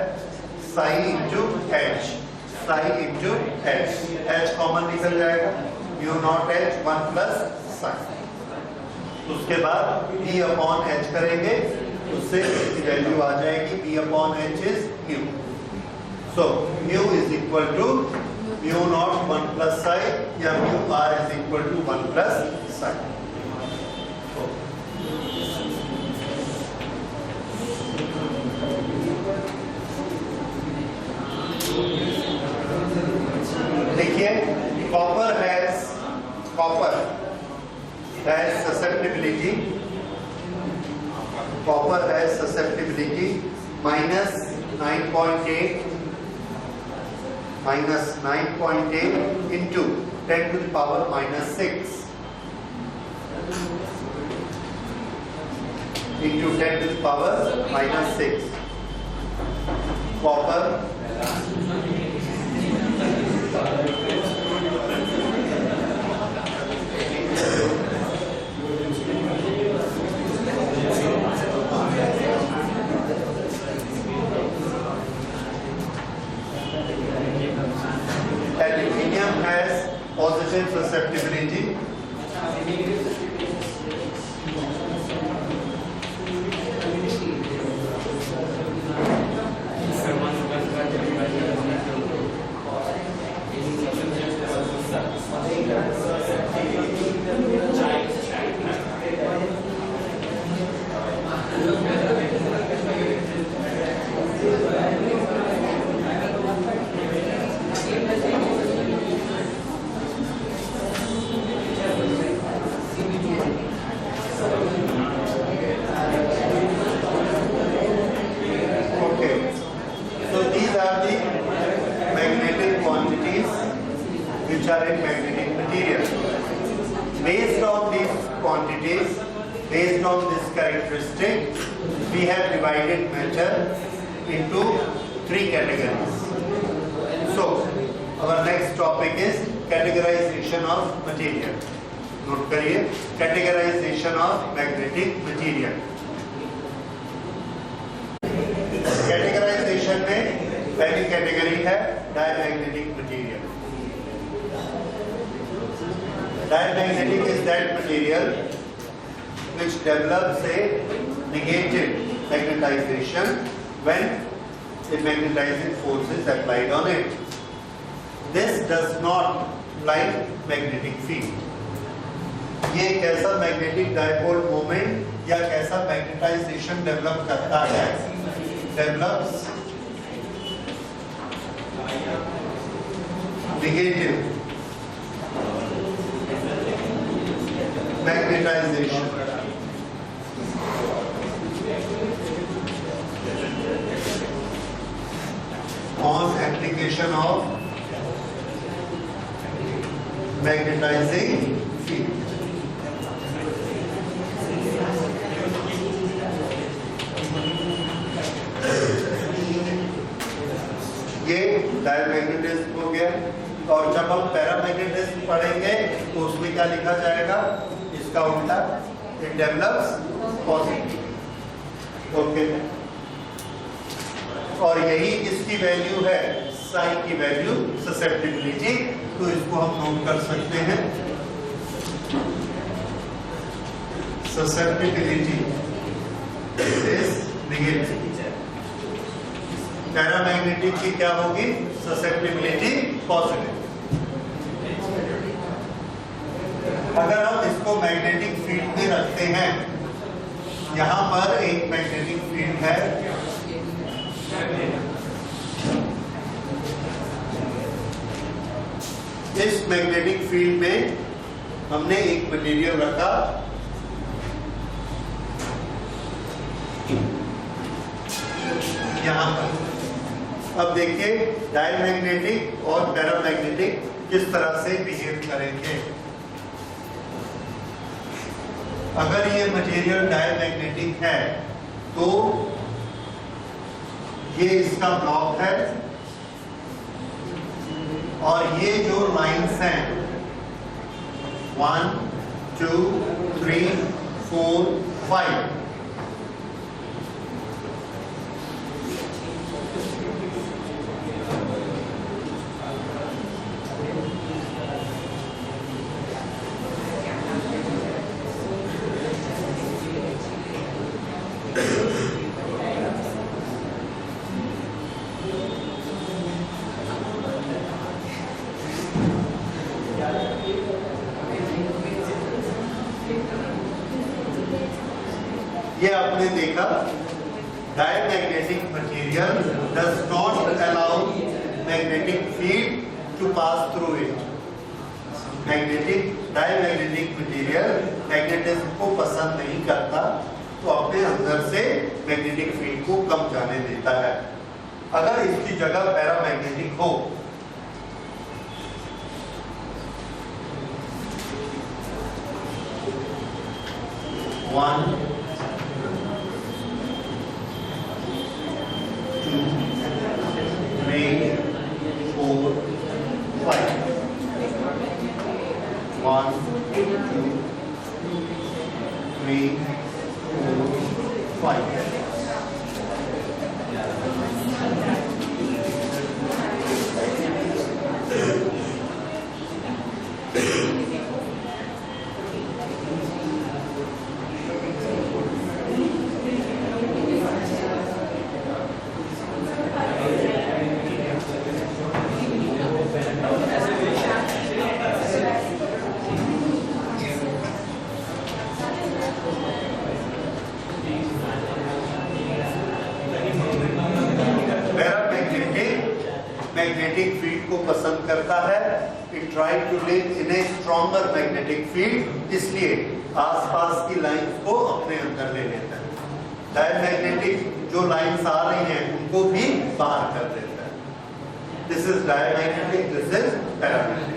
psi into h, psi into h, h common निकल जाएगा, mu naught h 1 plus psi। उसके बाद b अपॉन h करेंगे, उससे इसकी वैल्यू आ जाएगी b upon h is mu. So mu is equal to mu naught 1 plus psi या mu r is equal to 1 plus psi। देखिए, copper has susceptibility minus 9.8 into 10 to the power minus 6 into 10 to the power minus 6. Copper aluminium has positive susceptibility. Which are in magnetic material. Based on these quantities, based on this characteristic, we have divided matter into 3 categories. So, our next topic is categorization of material. Note करिए, categorization of magnetic material. Categorization में पहली category है diamagnetic material. Diamagnetic is that material which develops a negative magnetization when a magnetizing force is applied on it. This does not like magnetic field. ये कैसा magnetic dipole moment या कैसा magnetisation develop करता है? Develops negative magnetization on application of magnetizing field. ये diamagnetism हो गया। और जब हम पैरामैग्नेटिज्म पढ़ेंगे तो उसमें क्या लिखा जाएगा? इसका उल्टा, इट डेवलप्स पॉजिटिव। ओके, और यही इसकी वैल्यू है, साई की वैल्यू, ससेप्टिबिलिटी। तो इसको हम नोट कर सकते हैं, ससेप्टिबिलिटी इज नेगेटिव। पैरामैग्नेटिक की क्या होगी? Susceptibility positive. अगर हम इसको मैग्नेटिक फील्ड में रखते हैं, यहां पर एक मैग्नेटिक फील्ड है, इस मैग्नेटिक फील्ड में हमने एक मटेरियल रखा, यहां पर। अब देखिए डायमैग्नेटिक और पैरामैग्नेटिक किस तरह से बिहेव करेंगे। अगर ये मटेरियल डायमैग्नेटिक है तो ये इसका ब्लॉक है और ये जो लाइंस हैं 1 2 3 4 5 ये आपने देखा diamagnetic material does not allow magnetic field to pass through it. Diamagnetic material magnetism को पसंद नहीं करता, तो अपने अंदर से मैग्नेटिक फील्ड को कम जाने देता है। अगर इसकी जगह पैरामैग्नेटिक हो वन 1 2 3 4 5 मैग्नेटिक फील्ड को पसंद करता है। It try to live in a stronger magnetic field, इसलिए आसपास की लाइंस को अपने अंदर ले लेता है। डायमैग्नेटिक जो लाइंस आ रही हैं उनको भी बाहर कर देता है। This is diamagnetic, this is paramagnetic.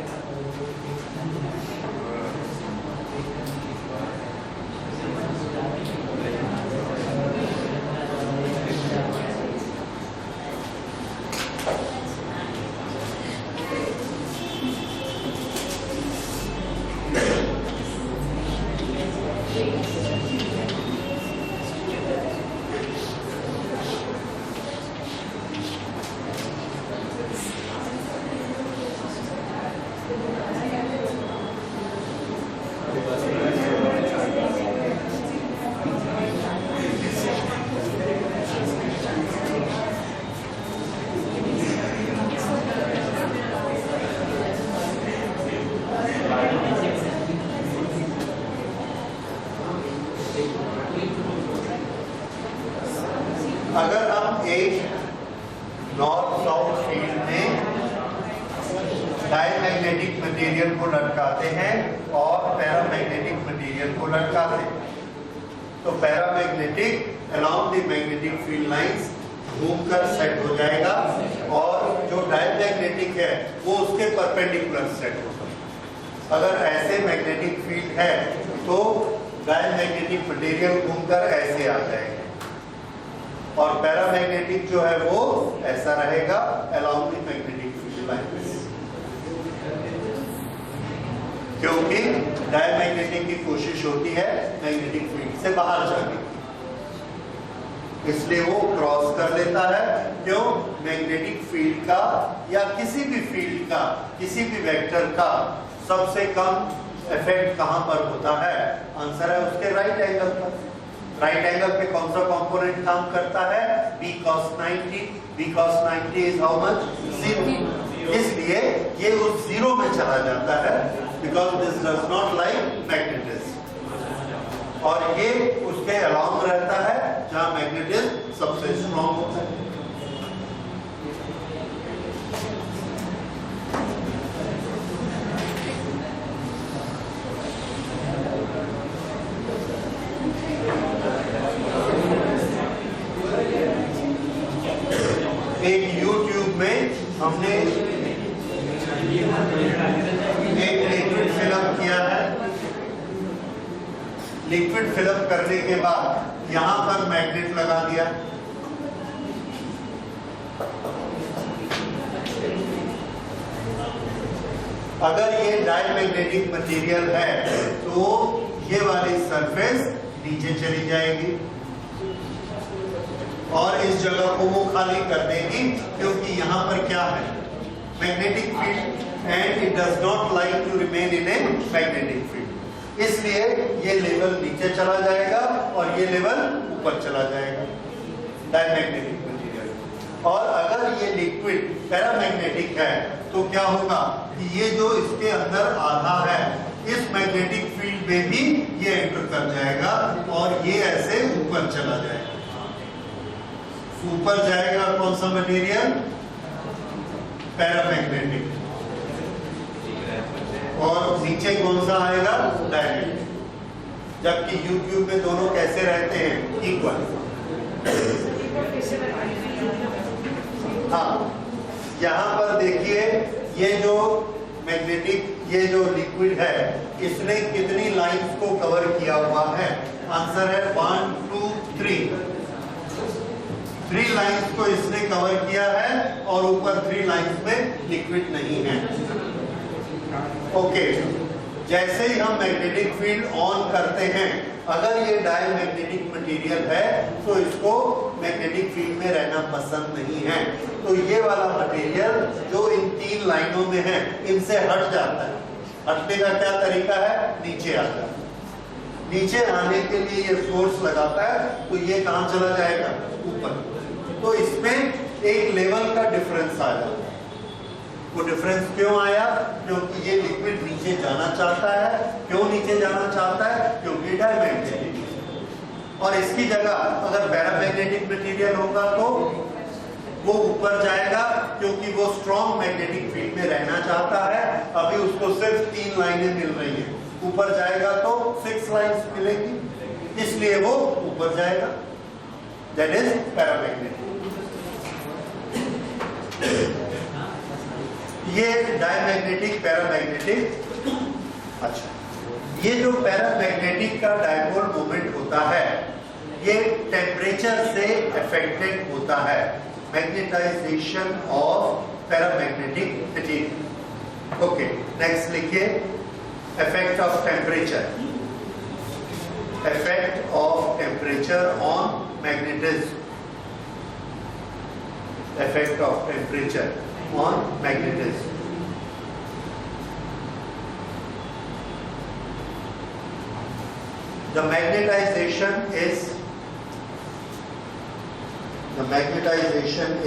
अगर हम एक नॉर्थ साउथ फील्ड में डायमैग्नेटिक मटेरियल को लटकाते हैं और पैरामैग्नेटिक मटेरियल को लटकाते हैं, तो paramagnetic along the magnetic field lines घूमकर सेट हो जाएगा और जो डायमैग्नेटिक है वो उसके परपेंडिकुलर सेट होगा। अगर ऐसे मैग्नेटिक फील्ड है तो डायमैग्नेटिक मटेरियल घूमकर ऐसे आ जाएगा और पैरामैग्नेटिक जो है वो ऐसा रहेगा along the magnetic field lines, क्योंकि डायमैग्नेटिक की कोशिश होती है मैग्नेटिक फील्ड से बाहर जाने की, इसलिए वो क्रॉस कर लेता है। क्यों? मैग्नेटिक फील्ड का या किसी भी फील्ड का, किसी भी वेक्टर का सबसे कम इफेक्ट कहां पर होता है? आंसर है उसके राइट एंगल पर। राइट एंगल पे कौन सा कंपोनेंट काम करता है? b cos 90। b cos 90 is how much? 0। इसलिए ये उस जीरो में चला जाता है, because this does not like magnetism, और ये उसके अलोंग रहता है जहां मैग्नेटिज्म सबसे स्ट्रॉन्ग होता है। एक YouTube में हमने एक लिक्विड फिल्म किया है लिक्विड फिलअप करने के बाद यहां पर मैग्नेट लगा दिया, अगर ये डायमैग्नेटिक मटेरियल है तो ये वाली सरफेस नीचे चली जाएगी और इस जगह को वो खाली कर देगी, क्योंकि यहां पर क्या है, magnetic field, and it does not like to remain in a magnetic field. इसलिए ये लेवल नीचे चला जाएगा और ये लेवल ऊपर चला जाएगा डायमैग्नेटिक मटेरियल। और अगर ये लिक्विड पैरामैग्नेटिक है तो क्या होगा कि ये जो इसके अंदर आधा है, इस मैग्नेटिक फील्ड में भी ये एंटर कर जाएगा और ये ऐसे ऊपर चला जाएगा। ऊपर जाएगा कौन सा मटेरियल, पैरामैग्नेटिक, और नीचे कौन सा आएगा, डायमैग्नेटिक। जबकि U-ट्यूब में दोनों कैसे रहते हैं, इक्वल। हाँ, यहाँ पर देखिए ये जो मैग्नेटिक, ये जो लिक्विड है, इसने कितनी लाइंस को कवर किया हुआ है, आंसर है 1 2 3 लाइंस को इसने कवर किया है और ऊपर 3 लाइंस में लिक्विड नहीं है। ओके, जैसे ही हम मैग्नेटिक फील्ड ऑन करते हैं, अगर ये डायमैग्नेटिक मटेरियल है तो इसको मैग्नेटिक फील्ड में रहना पसंद नहीं है, तो ये वाला मटेरियल जो इन 3 लाइनों में है इनसे हट जाता है। हटने का क्या तरीका है, नीचे आ जाता है। नीचे आने के लिए ये फोर्स लगाता है तो ये कहां चला जाएगा, ऊपर। तो इसमें एक लेवल का डिफरेंस आ जाता है। वो डिफरेंस क्यों आया, क्योंकि ये लिक्विड नीचे जाना चाहता है। क्यों नीचे जाना चाहता है, क्योंकि डायमैग्नेटिक। और इसकी जगह अगर पैरामैग्नेटिक मटेरियल होगा तो वो ऊपर जाएगा, क्योंकि वो स्ट्रॉन्ग मैग्नेटिक फील्ड में रहना चाहता है। अभी उसको सिर्फ 3 लाइनें मिल रही हैं, ऊपर जाएगा तो 6 लाइंस मिलेगी, इसलिए वो ऊपर जाएगा। That is paramagnetic. ये डायमैग्नेटिक, पैरामैग्नेटिक। अच्छा, ये जो पैरामैग्नेटिक का डायपोल मोमेंट होता है, ये टेम्परेचर से अफेक्टेड होता है। Magnetization of paramagnetic material. Okay, next लिखिए, effect of temperature. Effect of temperature on magnetism. Effect of temperature on magnetism. The magnetization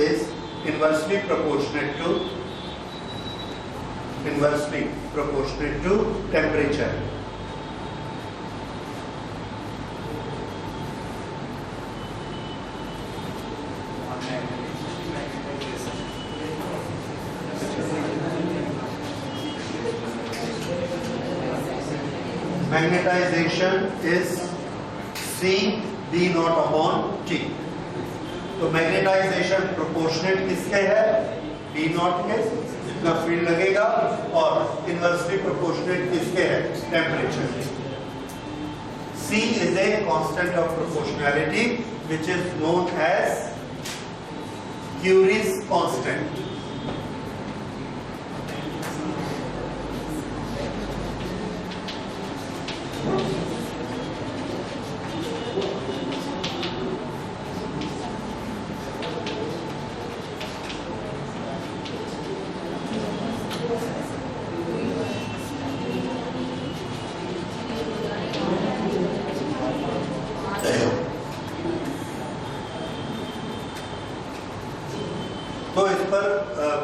is inversely proportionate to temperature. Magnetization is C B naught upon T. तो magnetisation proportionate किसके है, B not के, जितना field लगेगा, और inversely proportionate किसके है, temperature के। C is a constant of proportionality which is known as Curie's constant. तो इस पर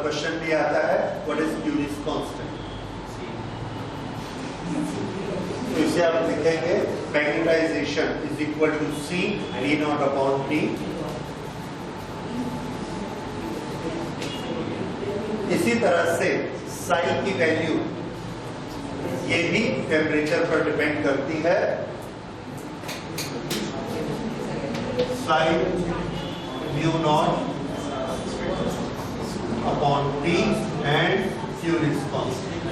क्वेश्चन भी आता है, व्हाट इज क्यूरीज कांस्टेंट। तो इसे आप लिखेंगे magnetisation is equal to C B naught upon T। इसी तरह से साई की वैल्यू ये भी टेम्परेचर पर डिपेंड करती है। Sai mu naught upon T and Curie's constant.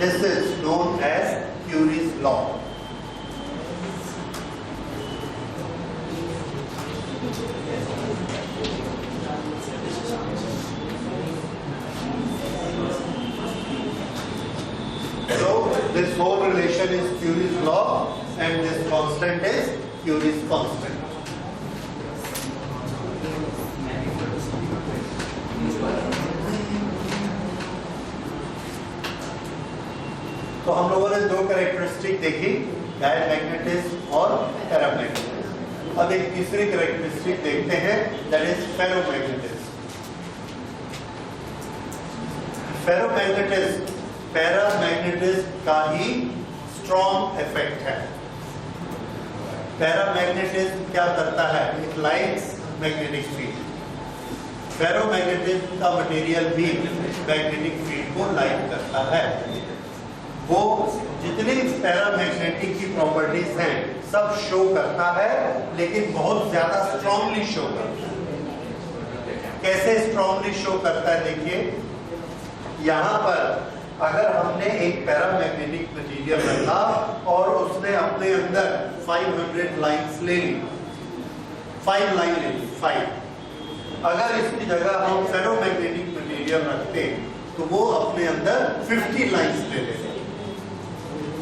This is known as Curie's law. So this whole relation is Curie's law and this constant is Curie's constant. तो हम लोगों ने दो कैरेक्टरिस्टिक देखी, डायमैग्नेटिज्म और पैरामैग्नेटिज्म। अब एक तीसरी कैरेक्टरिस्टिक देखते हैं, that is ferromagnetism. Ferromagnetism paramagnetism का ही स्ट्रॉन्ग इफेक्ट है। पैरामैग्नेटिज्म क्या करता है? It likes magnetic field. Ferromagnetism का मटेरियल भी मैग्नेटिक फील्ड को लाइक करता है। वो जितनी पैरामैग्नेटिक की प्रॉपर्टीज हैं सब शो करता है, लेकिन बहुत ज्यादा स्ट्रांगली शो करता है। कैसे स्ट्रांगली शो करता है? देखिए, यहां पर अगर हमने एक पैरामैग्नेटिक मटेरियल रखा और उसने अपने अंदर 500 लाइंस ले ली, 5 लाइन ले ली, 5। अगर इसकी जगह हम फेरोमैग्नेटिक मटेरियल रखते तो वो अपने अंदर 50 लाइंस ले लेते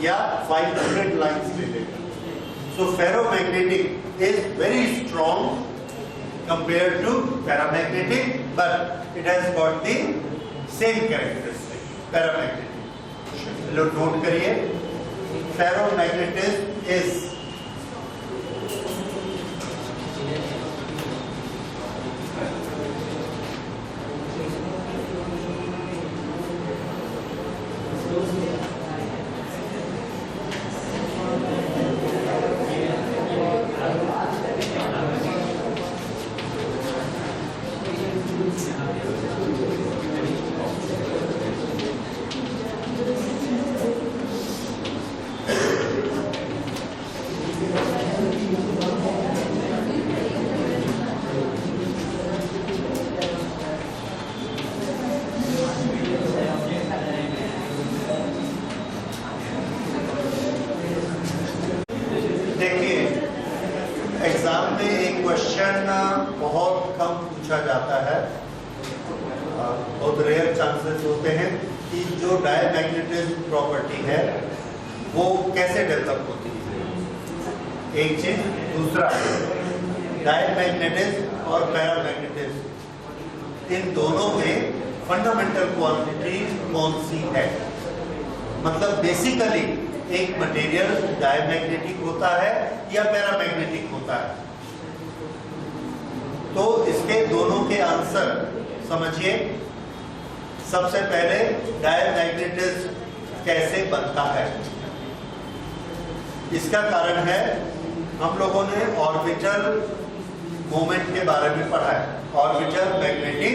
या 500 लाइंस ले लेते। So ferromagnetic is very strong compared to paramagnetic, but it has got the same characteristic, paramagnetic. Low note करिए, ferromagnetism is एग्जाम में एक क्वेश्चन बहुत कम पूछा जाता है, बहुत रेयर चांसेस होते हैं कि जो डायमैग्नेटिज्म प्रॉपर्टी है वो कैसे डेवलप होती है। एक चीज, दूसरा डायमैग्नेटिज्म और पैरामैग्नेटिज्म इन दोनों में फंडामेंटल क्वांटिटी कौन सी है। मतलब बेसिकली एक मटेरियल डायमैग्नेटिक होता है या पैरामैग्नेटिक होता है। तो इसके दोनों के आंसर समझिए। सबसे पहले डायमैग्नेटिज्म कैसे बनता है, इसका कारण है हम लोगों ने ऑर्बिटल मोमेंट के बारे में पढ़ा है। ऑर्बिटल मैग्नेटिक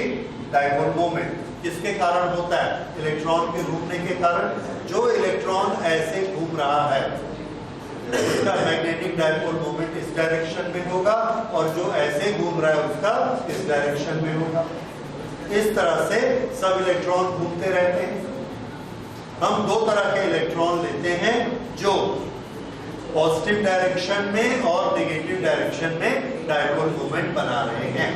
डायपोल मोमेंट किसके कारण होता है? इलेक्ट्रॉन के घूमने के कारण। जो इलेक्ट्रॉन ऐसे घूम रहा है उसका मैग्नेटिक डायपोल मोमेंट इस डायरेक्शन में होगा और जो ऐसे घूम रहा है उसका इस डायरेक्शन में होगा। इस तरह से सब इलेक्ट्रॉन घूमते रहते हैं। हम दो तरह के इलेक्ट्रॉन लेते हैं जो पॉजिटिव डायरेक्शन में और नेगेटिव डायरेक्शन में डायपोल मोमेंट बना रहे हैं।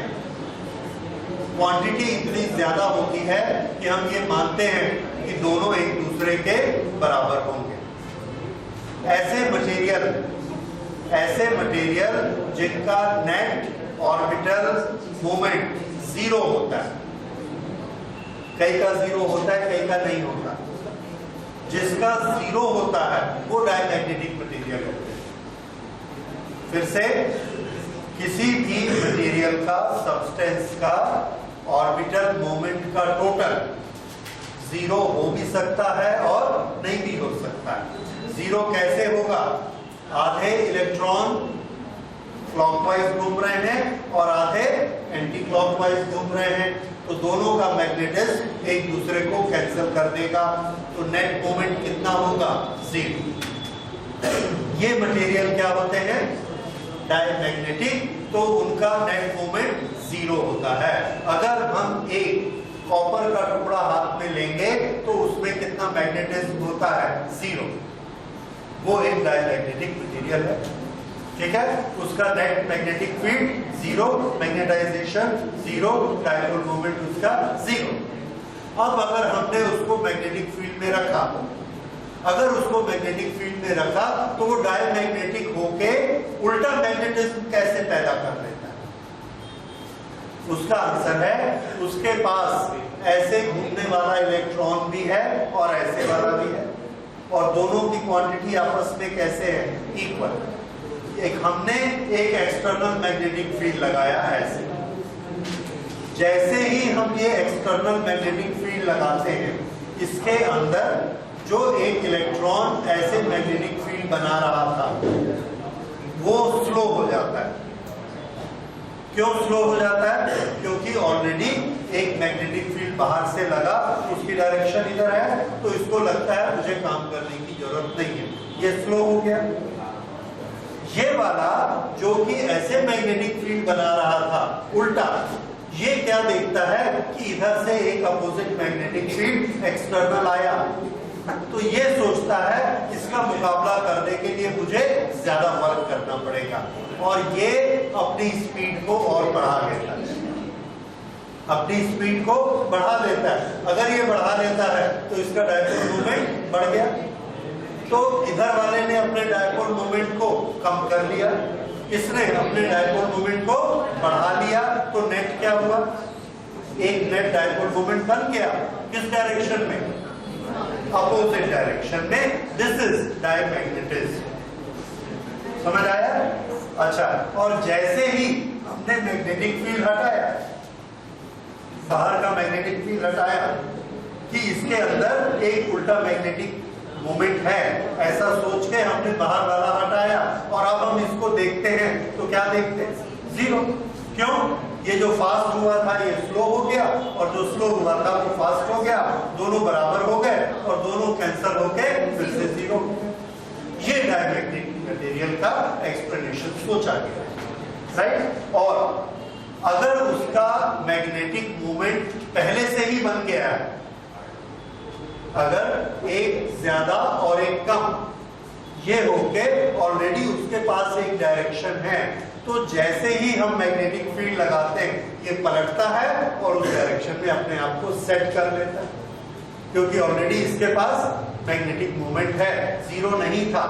क्वांटिटी इतनी ज्यादा होती है कि हम ये मानते हैं कि दोनों एक दूसरे के बराबर होंगे। ऐसे मटेरियल जिनका नेट ऑर्बिटल मोमेंट 0 होता है, कई का 0 होता है, कई का नहीं होता। जिसका 0 होता है वो डायमैग्नेटिक मटेरियल होता है। फिर से, किसी भी मटेरियल का, सब्सटेंस का ऑर्बिटल मोमेंट का टोटल 0 हो भी सकता है और नहीं भी हो सकता है। 0 कैसे होगा? आधे इलेक्ट्रॉन क्लॉकवाइज घूम रहे हैं और आधे एंटी क्लॉकवाइज घूम रहे हैं, तो दोनों का मैग्नेटिज्म एक दूसरे को कैंसिल कर देगा। तो नेट मोमेंट कितना होगा? 0। ये मटेरियल क्या होते हैं? डायमैग्नेटिक, तो उनका नेट मोमेंट 0 होता है। अगर हम एक कॉपर का टुकड़ा हाथ में लेंगे तो उसमें कितना मैग्नेटिज्म होता है 0, वो एक डायमैग्नेटिक मटेरियल है। ठीक है, उसका net magnetic field 0, magnetisation 0, dipole moment उसका 0। अब अगर हमने उसको मैग्नेटिक फील्ड में रखा, अगर उसको मैग्नेटिक फील्ड में रखा तो वो डायमैग्नेटिक होके उल्टा मैग्नेटिज्म कैसे पैदा कर लेता है? उसका आंसर है उसके पास ऐसे घूमने वाला इलेक्ट्रॉन भी है और ऐसे वाला भी है, और दोनों की क्वांटिटी आपस में कैसे है? इक्वल। एक हमने एक एक्सटर्नल मैग्नेटिक फील्ड लगाया ऐसे, जैसे ही हम ये एक्सटर्नल मैग्नेटिक फील्ड लगाते हैं, इसके अंदर जो एक इलेक्ट्रॉन ऐसे मैग्नेटिक फील्ड बना रहा था वो स्लो हो जाता है। क्यों स्लो हो जाता है? क्योंकि ऑलरेडी एक मैग्नेटिक फील्ड बाहर से लगा, उसकी डायरेक्शन इधर है, तो इसको लगता है मुझे काम करने की जरूरत नहीं है, ये स्लो हो गया। ये वाला जो कि ऐसे मैग्नेटिक फील्ड बना रहा था उल्टा, ये क्या देखता है कि इधर से एक अपोजिट मैग्नेटिक फील्ड एक्सटर्नल आया, तो ये सोचता है इसका मुकाबला करने के लिए मुझे ज्यादा वर्क करना पड़ेगा, और ये अपनी स्पीड को और बढ़ा लेता है, अपनी स्पीड को बढ़ा लेता है। अगर ये बढ़ा लेता है तो इसका डायपोल मोमेंट बढ़ गया, तो इधर वाले ने अपने डायपोल मोमेंट को कम कर लिया, इसने अपने डायपोल मोमेंट को बढ़ा लिया, तो नेट क्या हुआ? एक नेट डायपोल मोमेंट बन गया। किस डायरेक्शन में? अपोजिट डायरेक्शन में। This is diamagnetism. समझ आया? अच्छा, और जैसे ही हमने मैग्नेटिक फील्ड हटाया, बाहर का मैग्नेटिक फील्ड हटाया, कि इसके अंदर एक उल्टा मैग्नेटिक मोमेंट है, ऐसा सोच के हमने बाहर वाला हटाया, और अब हम इसको देखते हैं तो क्या देखते हैं? 0। क्यों? ये जो फास्ट हुआ था ये स्लो हो गया, और जो स्लो हुआ था वो फास्ट हो गया, दोनों बराबर हो गए और दोनों कैंसिल होके फिर से 0 हो गए। ये डायमैग्नेटिक मटेरियल का एक्सप्लेनेशन सोचा गया, राइट? और अगर उसका मैग्नेटिक मोमेंट पहले से ही बन गया है, अगर एक ज्यादा और एक कम, ये होके ऑलरेडी उसके पास एक डायरेक्शन है, तो जैसे ही हम मैग्नेटिक फील्ड लगाते हैं ये पलटता है और उस डायरेक्शन में अपने आप को सेट कर लेता है, क्योंकि ऑलरेडी इसके पास मैग्नेटिक मोमेंट है, 0 नहीं था,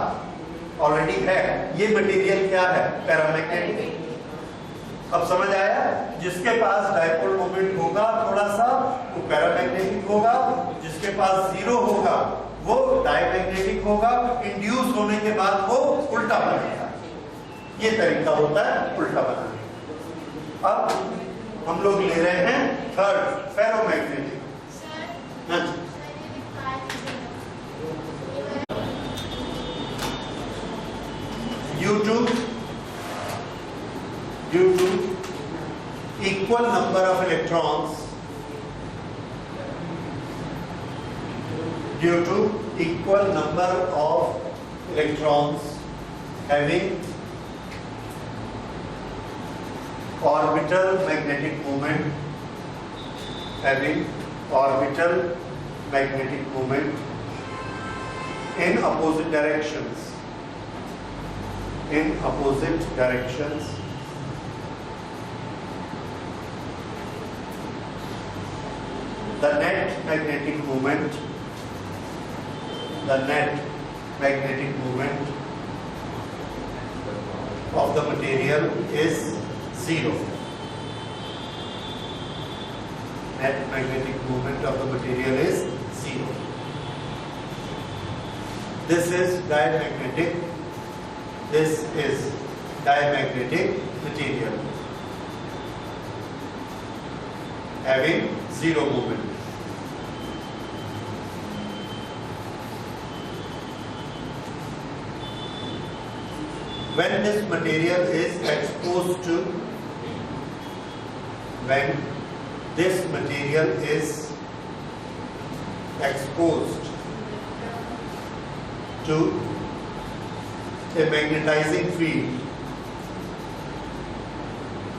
ऑलरेडी है। ये मटेरियल क्या है? पैरामैग्नेटिक। अब समझ आया? जिसके पास डायपोल मोमेंट होगा थोड़ा सा, वो पैरामैग्नेटिक होगा, जिसके पास 0 होगा वो डायमैग्नेटिक होगा, इंड्यूस होने के बाद वो उल्टा बनेगा। ये तरीका होता है उल्टा बनाने। अब हम लोग ले रहे हैं third, ferromagnetic. due to equal number of electrons, due to equal number of electrons having orbital magnetic moment, having orbital magnetic moment in opposite directions, in opposite directions, the net magnetic moment, the net magnetic moment of the material is 0. Net magnetic moment of the material is 0. This is diamagnetic. This is diamagnetic material having 0 moment. When this material is exposed to, when this material is exposed to a magnetizing field,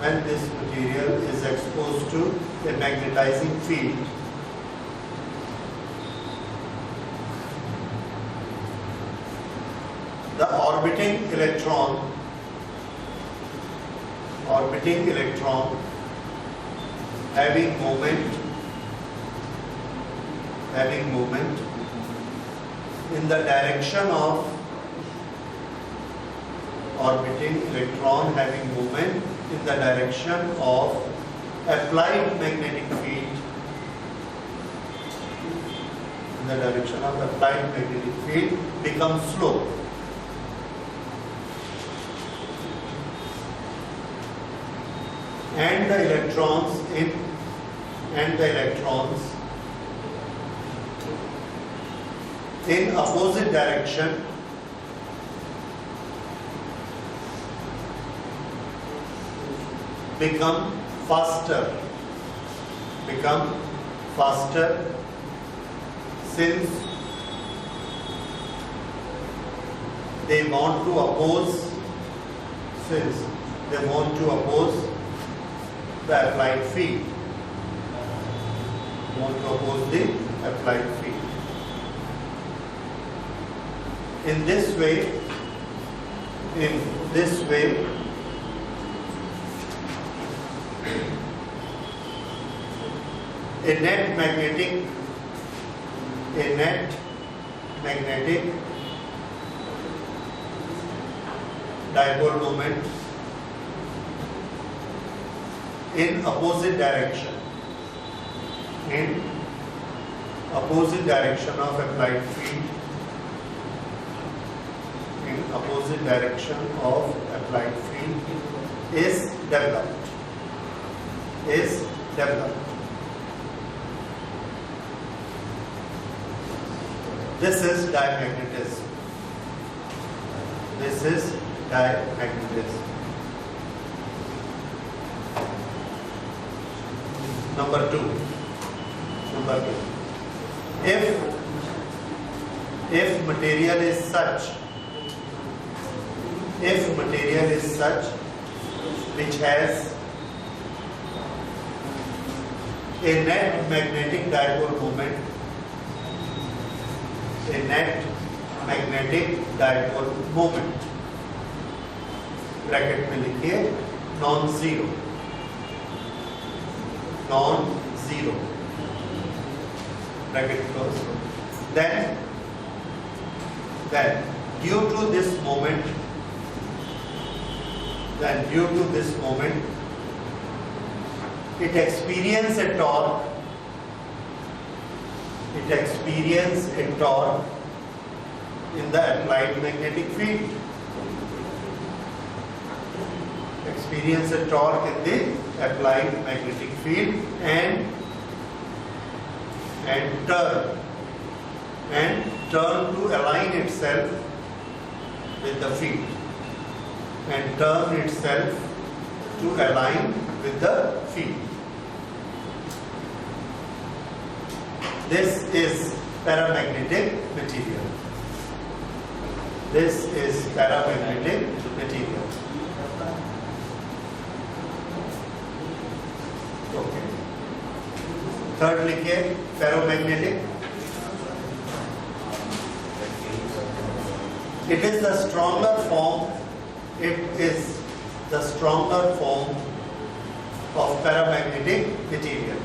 when this material is exposed to a magnetizing field, orbiting electron having moment in the direction of applied magnetic field, becomes slow. And the electrons in opposite direction become faster since they want to oppose the applied field. In this way, a net magnetic dipole moment in opposite direction of applied field, is developed. This is diamagnetism. Number two. If material is such which has a net magnetic dipole moment, bracket में लिखिए non zero, bracket close. Then due to this moment, it experiences a torque in the applied magnetic field. And turn to align itself with the field. This is paramagnetic material. Okay. Third लिखिए ferromagnetic. It is the stronger form of paramagnetic material.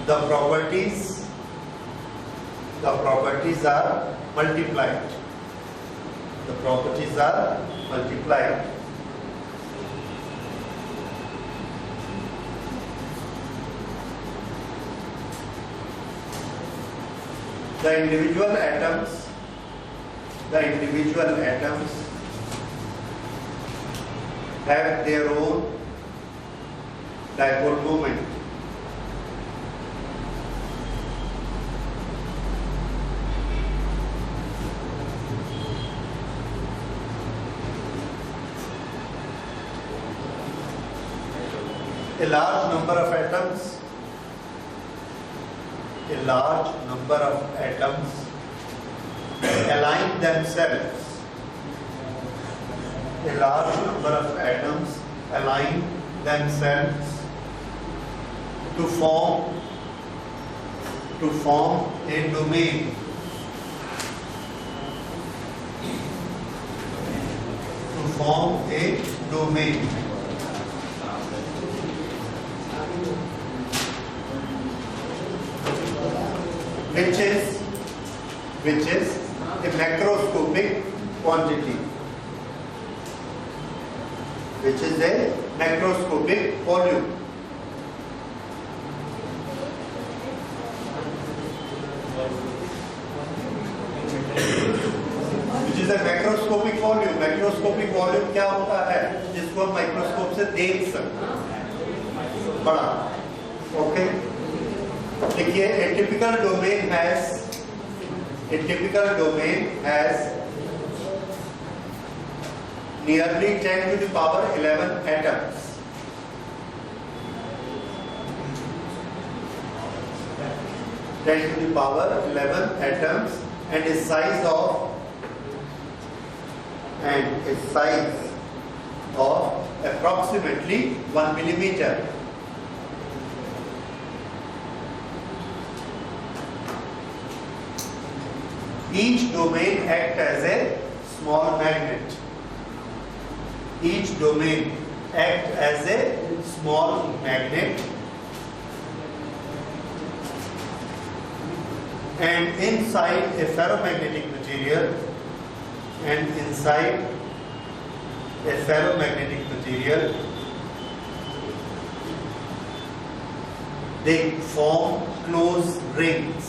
The properties are multiplied. The individual atoms have their own dipole moment. A large number of atoms align themselves. To to form a domain. To form a domain. Which is a macroscopic quantity. Which is a macroscopic volume. Which is a macroscopic volume. Macroscopic volume क्या होता है? जिसको हम microscope से देख सकते हैं, बड़ा. ओके, देखिए, a typical domain has nearly 10 to the power 11 atoms. Ten to the power 11 atoms and a size of approximately 1 millimeter. Each domain acts as a small magnet. Each domain acts as a small magnet, and inside a ferromagnetic material, they form closed rings.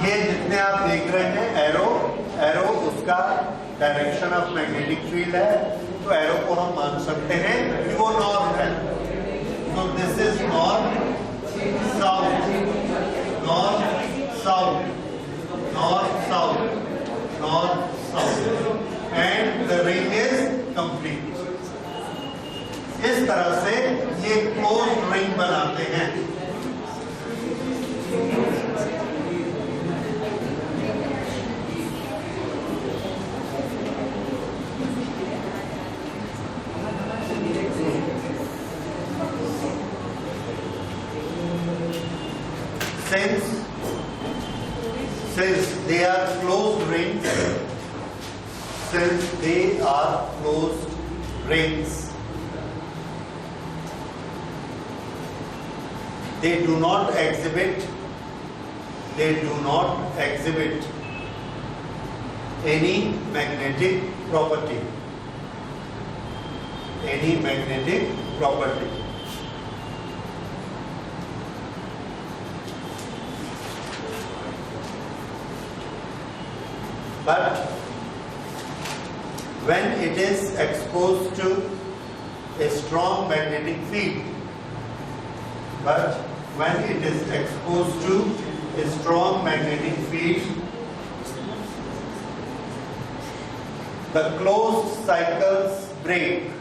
ये जितने आप देख रहे हैं arrow उसका direction of magnetic field है, तो arrow को हम मान सकते हैं कि वो नॉर्थ है. So this is north, south, and the ring is complete. इस तरह से ये क्लोज्ड रिंग बनाते हैं. Since they are closed rings, they do not exhibit any magnetic property. But when it is exposed to a strong magnetic field, the closed cycles break.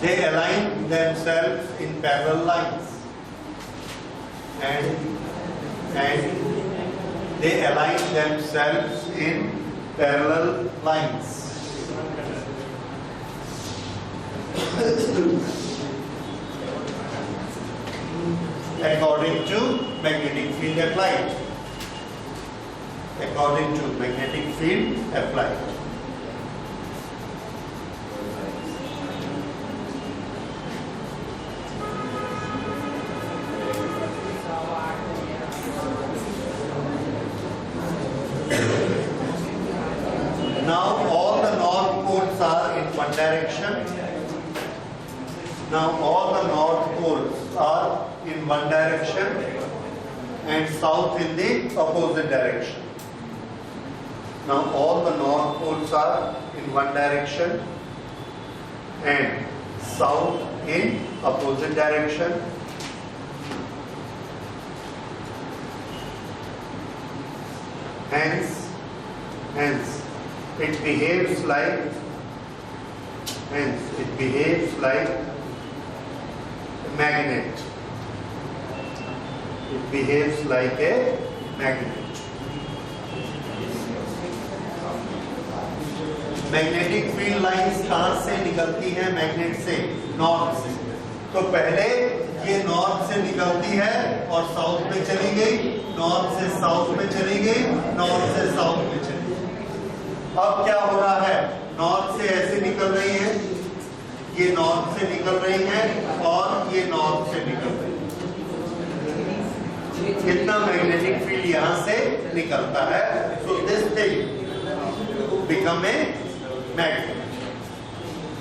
They align themselves in parallel lines, and according to magnetic field applied. Now all the north poles are in one direction. and south in the opposite direction. Now all the north poles are in one direction and south in opposite direction. Hence it behaves like a magnet. It behaves like a magnet. Magnetic field lines कहां से निकलती है? Magnet से, north से। तो पहले ये north से निकलती है और साउथ में चली गई, नॉर्थ से साउथ में चली गई, नॉर्थ से साउथ में चली गई। अब क्या हो रहा है? नॉर्थ से ऐसे निकल रही है, ये नॉर्थ से निकल रही है और ये नॉर्थ से निकल रही है। कितना मैग्नेटिक फील्ड यहां से निकलता है? So this thing become a magnet.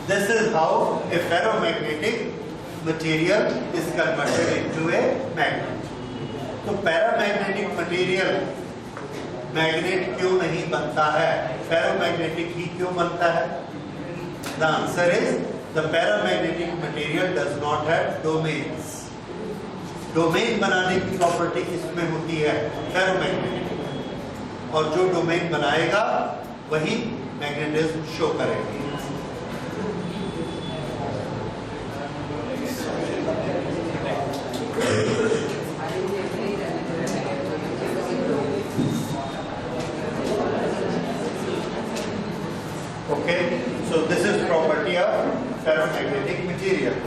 This is how a ferromagnetic material is converted into a magnet. तो पैरामैग्नेटिक मटेरियल मैग्नेट क्यों नहीं बनता है? फेरोमैग्नेटिक ही क्यों बनता है? The answer is the paramagnetic material does not have domains. Domain बनाने की प्रॉपर्टी किसमें होती है? फेरोमैग्नेटिक। और जो डोमेन बनाएगा वही मैग्नेटिज्म शो करेगी। Okay, so this is property of ferromagnetic material.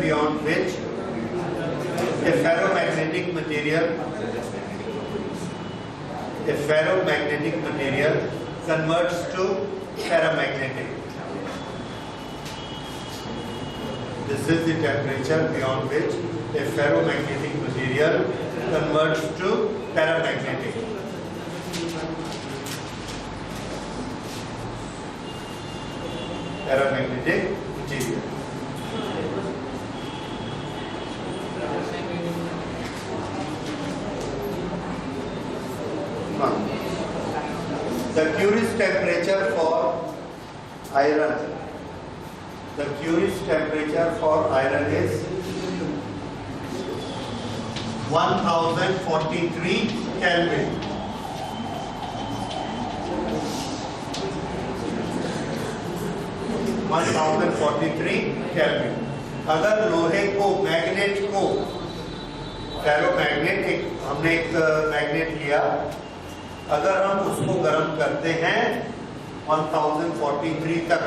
Beyond which a ferromagnetic material converts to paramagnetic. This is the temperature beyond which a ferromagnetic material converts to paramagnetic. Paramagnetic material. The Curie's temperature for iron. The Curie's temperature for iron is 1043 Kelvin. 1043 Kelvin. अगर लोहे को, magnet को, ferromagnet, हमने एक magnet लिया, अगर हम उसको गर्म करते हैं 1043 तक,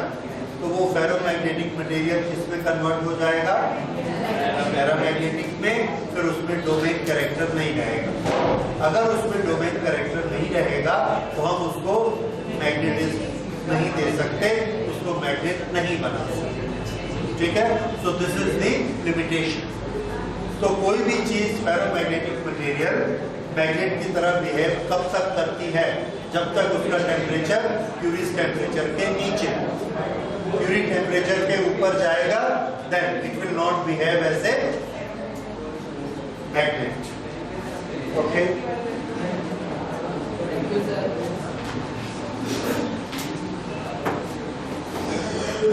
तो वो फेरोमैग्नेटिक मटेरियल किसमें कन्वर्ट हो जाएगा? पैरामैग्नेटिक में। फिर उसमें डोमेन कैरेक्टर नहीं रहेगा। अगर उसमें डोमेन कैरेक्टर नहीं रहेगा तो हम उसको मैग्नेटिज्म नहीं दे सकते, उसको मैग्नेट नहीं बना सकते। ठीक है? So this is the limitation. तो कोई भी चीज फेरोमैग्नेटिक मटेरियल मैग्नेट की तरह बिहेव कब तक करती है? जब तक उसका टेम्परेचर क्यूरीज टेम्परेचर के नीचे। क्यूरी टेम्परेचर के ऊपर जाएगा then it will not behave as a magnet. Okay,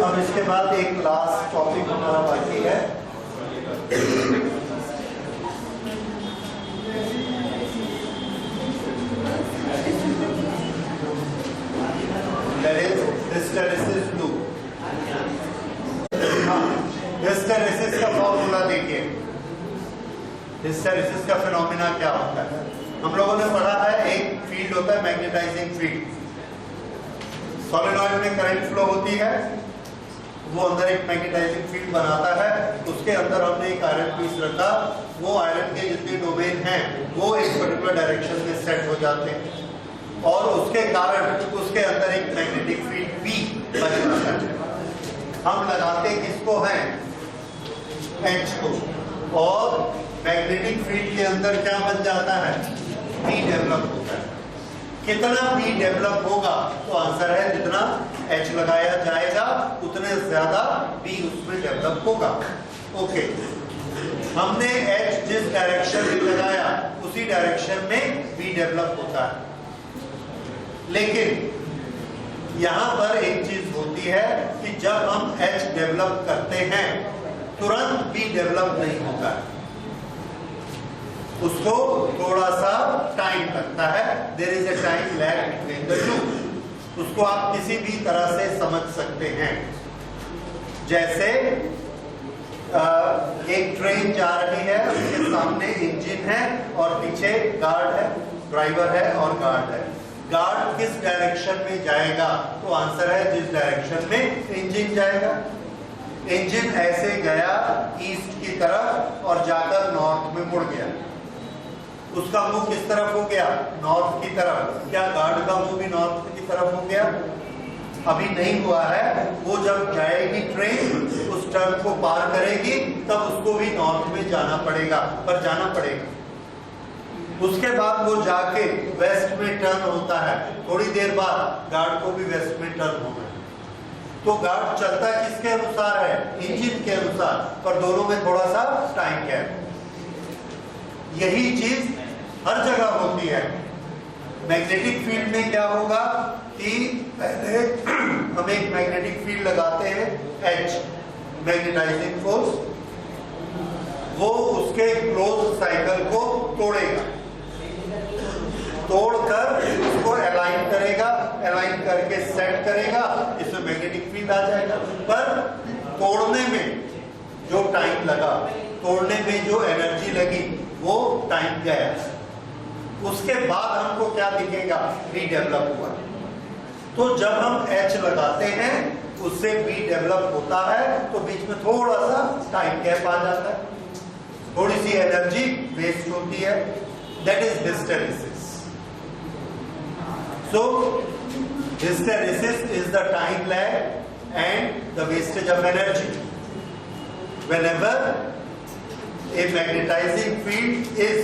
अब इसके बाद एक लास्ट टॉपिक हमारा बाकी है। That is hysteresis loop. Hysteresis का फॉर्मूला देखिए। हिस्टेरेसिस का फिनोमिना क्या होता है? हम लोगों ने पढ़ा है एक फील्ड होता है मैग्नेटाइजिंग फील्ड। सॉलिनॉइड में करंट फ्लो होती है, वो अंदर एक मैग्नेटाइजिंग फील्ड बनाता है, उसके अंदर हमने एक आयरन पीस रखा, वो आयरन के जितने डोमेन हैं वो एक पर्टिकुलर पर्टिकुलर डायरेक्शन में सेट हो जाते हैं और उसके कारण उसके अंदर एक मैग्नेटिक फील्ड B बन जाता है। हम लगाते किसको हैं? H को, और मैग्नेटिक फील्ड के अंदर क्या बन जाता है? B डेवलप होता है। कितना B डेवलप होगा? तो आंसर है जितना H लगाया जाएगा उतने ज्यादा B उसमें डेवलप होगा। ओके, हमने H जिस डायरेक्शन में लगाया उसी डायरेक्शन में B डेवलप होता है। लेकिन यहां पर एक चीज होती है कि जब हम H डेवलप करते हैं तुरंत B डेवलप नहीं होता है, उसको थोड़ा सा टाइम लगता है। There is a time lag between the two. उसको आप किसी भी तरह से समझ सकते हैं। जैसे एक ट्रेन जा रही है, उसके सामने इंजन है और पीछे गार्ड है, ड्राइवर है और गार्ड है। गार्ड किस डायरेक्शन में जाएगा? तो आंसर है जिस डायरेक्शन में इंजन जाएगा। इंजन ऐसे गया ईस्ट की तरफ और जाकर नॉर्थ में मुड़ गया। उसका मुंह किस तरफ हो गया? नॉर्थ की तरफ। क्या गार्ड का मुंह भी नॉर्थ की तरफ हो गया? अभी नहीं हुआ है। वो जब जाएगी ट्रेन, उस टर्न को पार करेगी, तब उसको भी नॉर्थ में जाना पड़ेगा, पर जाना पड़ेगा। उसके बाद वो जाके वेस्ट में टर्न होता है। थोड़ी देर बाद गार्ड को भी वेस्ट में टर्न होना है। तो गार्ड चलता किसके अनुसार है? इंजन के अनुसार, पर दोनों में थोड़ा सा टाइम गैप। यही चीज हर जगह होती है। मैग्नेटिक फील्ड में क्या होगा कि पहले हम एक मैग्नेटिक फील्ड लगाते हैं H, मैग्नेटाइजिंग फोर्स, वो उसके क्लोज साइकिल को तोड़ेगा, तोड़कर उसको अलाइन करेगा, अलाइन करके सेट करेगा, इसमें मैग्नेटिक फील्ड आ जाएगा। पर तोड़ने में जो टाइम लगा, तोड़ने में जो एनर्जी लगी, वो टाइम गया। उसके बाद हमको क्या दिखेगा? B डेवलप हुआ। तो जब हम H लगाते हैं उससे B डेवलप होता है, तो बीच में थोड़ा सा टाइम गैप आ जाता है, थोड़ी सी एनर्जी वेस्ट होती है। That is hysteresis. So hysteresis is the time lag and the wastage of energy whenever a magnetizing field is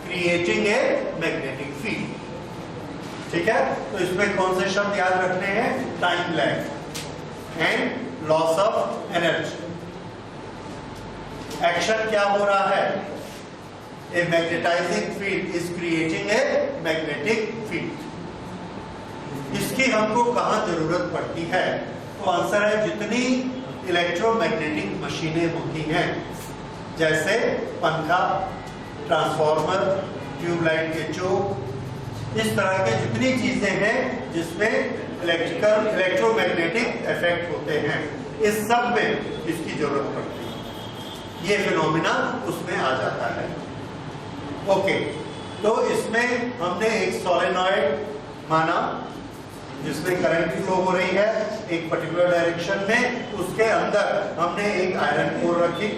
creating a magnetic field। ठीक है, तो इसमें कौन से शब्द याद रखने हैं? Time lag and loss of energy. Action क्या हो रहा है? A magnetizing field is creating a magnetic field. इसकी हमको कहां जरूरत पड़ती है? तो आंसर है जितनी इलेक्ट्रोमैग्नेटिक मशीनें होती हैं, जैसे पंखा, ट्रांसफार्मर, ट्यूबलाइट के चोक, इस तरह के जितनी चीजें हैं जिसमें इलेक्ट्रोमैग्नेटिक इफेक्ट होते हैं, इस सब में इसकी जरूरत पड़ती है। ये फिनोमिना उसमें आ जाता है। ओके, तो इसमें हमने एक सोलेनॉइड माना जिसमें करंट फ्लो हो रही है एक पर्टिकुलर डायरेक्शन में। उसके अंदर हमने एक आयरन कोर रखी,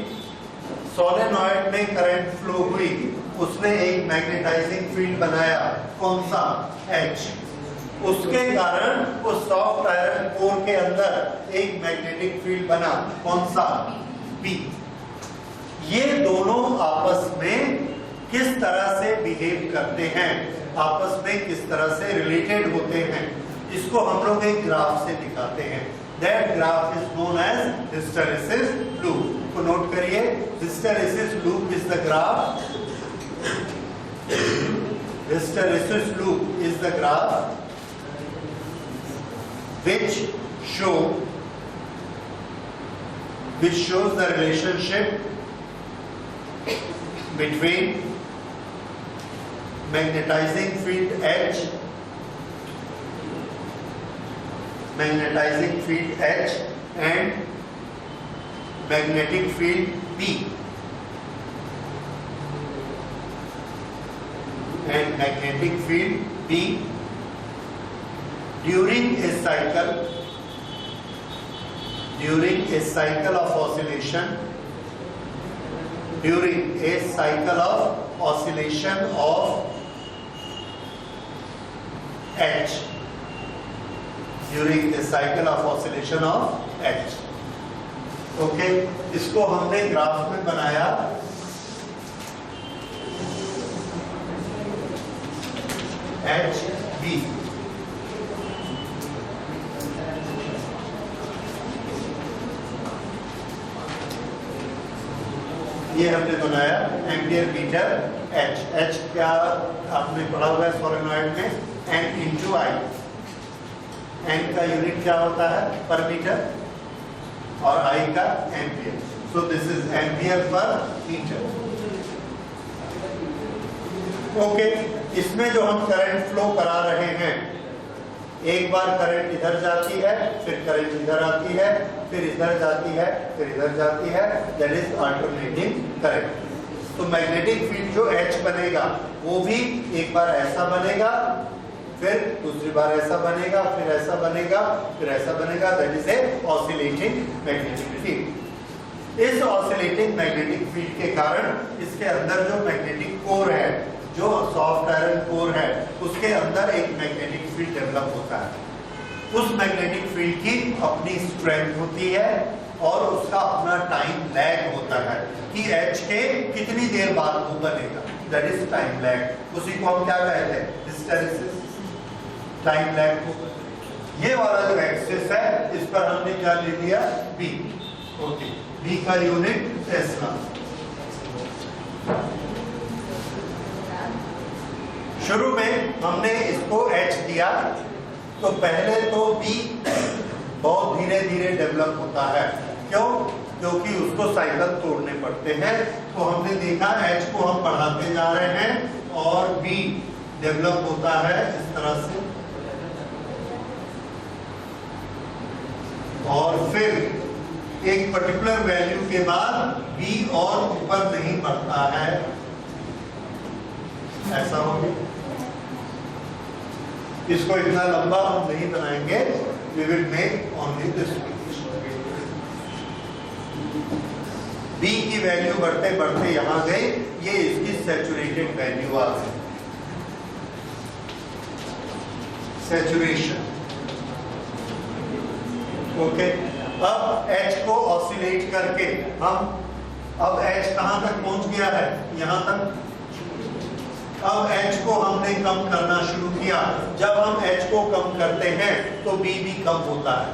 सोलेनॉइड में करंट फ्लो हुई, उसने एक मैग्नेटाइजिंग फील्ड बनाया। कौन सा? H। उसके कारण उस सॉफ्ट आयरन कोर के अंदर एक मैग्नेटिक फील्ड बना। कौन सा? B। ये दोनों आपस में किस तरह से बिहेव करते हैं, आपस में किस तरह से रिलेटेड होते हैं, इसको हम लोग एक ग्राफ से दिखाते हैं। That graph is known as hysteresis loop। को नोट करिए, hysteresis loop is the graph। Hysteresis loop is the graph which shows the relationship between magnetizing field H, and magnetic field B, and magnetic field B during a cycle of oscillation of H during the cycle of oscillation of H. Okay, इसको हमने graph में बनाया H B. ये हमने बनाया ampere metre H. H क्या आपने पढ़ा हुआ है सोलेनॉइड में, एन इंटू आई। एन का यूनिट क्या होता है? पर मीटर, और आई का ampere. So this is ampere per metre. Okay, इसमें जो हम करंट फ्लो करा रहे हैं, एक बार करंट इधर जाती है, फिर करंट इधर आती है, फिर इधर जाती है, फिर इधर जाती है, दैट इज अल्टरनेटिंग करंट। तो मैग्नेटिक फील्ड जो H बनेगा वो भी एक बार ऐसा बनेगा, फिर दूसरी बार ऐसा बनेगा, फिर ऐसा बनेगा, फिर ऐसा बनेगा, that is a oscillating magnetic field. इस ऑसिलेटिंग मैग्नेटिक फील्ड के कारण इसके अंदर जो मैग्नेटिक कोर है, जो सॉफ्ट आयरन कोर है, उसके अंदर एक मैग्नेटिक फील्ड डेवलप होता है। उस मैग्नेटिक फील्ड की अपनी स्ट्रेंथ होती है और उसका अपना टाइम लैग होता है कि H के कितनी देर बाद वो बनेगा, दैट इज टाइम लैग। उसी को हम क्या कहते हैं? हिस्टैरिसीस, टाइम लैग को। ये वाला जो एक्सिस है, इस पर हमने क्या ले लिया? B। ओके, B का यूनिट टेस्ला। शुरू में हमने इसको H दिया, तो पहले तो B बहुत धीरे धीरे डेवलप होता है। क्यों? क्योंकि उसको साइकिल तोड़ने पड़ते हैं। तो हमने देखा H को हम बढ़ाते जा रहे हैं और B डेवलप होता है इस तरह से, और फिर एक पर्टिकुलर वैल्यू के बाद B और ऊपर नहीं बढ़ता है, ऐसा हो गया। इसको इतना लंबा हम नहीं बनाएंगे, we will make only this one। B की वैल्यू बढ़ते बढ़ते यहां गई, ये इसकी सैचुरेटेड वैल्यू आ गई, सैचुरेशन। ओके, अब H को ऑसिलेट करके हम, अब H कहां तक पहुंच गया है? यहां तक। अब H को हमने कम करना शुरू किया। जब हम H को कम करते हैं तो B भी कम होता है।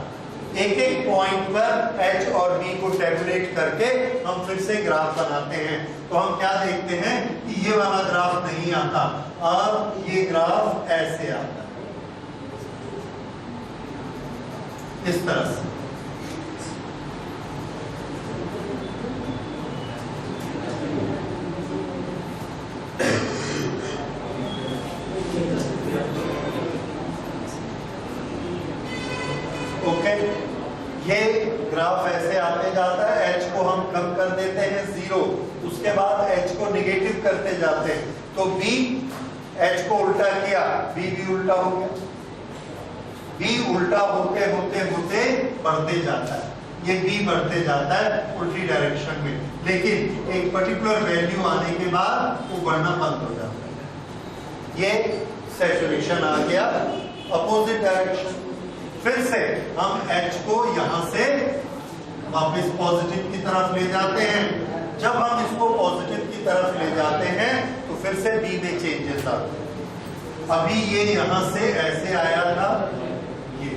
एक एक पॉइंट पर H और B को टैबुलेट करके हम फिर से ग्राफ बनाते हैं। तो हम क्या देखते हैं कि ये वाला ग्राफ नहीं आता, अब ये ग्राफ ऐसे आता है, इस तरह से। ये ग्राफ ऐसे आते जाता है, H को हम कम कर देते हैं 0, उसके बाद H को निगेटिव करते जाते हैं, तो B, H को उल्टा किया, B भी उल्टा हो गया। B उल्टा होते होते होते बढ़ते जाता है, ये B बढ़ते जाता है उल्टी डायरेक्शन में, लेकिन एक पर्टिकुलर वैल्यू आने के बाद वो बढ़ना बंद हो जाता है। ये सैचुरेशन आ गया, अपोजिट डायरेक्शन। फिर से हम H को यहां से वापस पॉजिटिव की तरफ ले जाते हैं। जब हम इसको पॉजिटिव की तरफ ले जाते हैं तो फिर से B में चेंजेस आते हैं। अभी ये यहां से ऐसे आया था, ये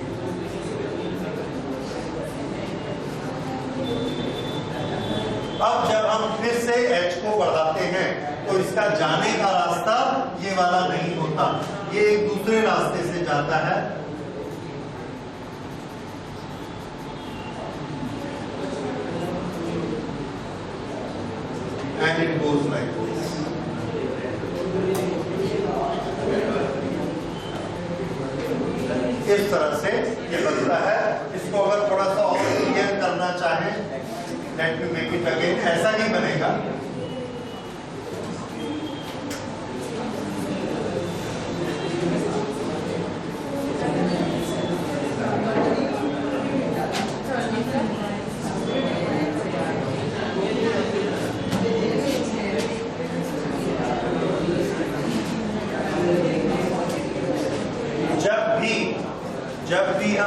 अब जब हम फिर से H को बढ़ाते हैं तो इसका जाने का रास्ता ये वाला नहीं होता, ये एक दूसरे रास्ते से जाता है। And it goes like this. इस तरह से ये बनता है। इसको अगर थोड़ा सा और क्लियर करना चाहें, let me make it again, ऐसा ही बनेगा।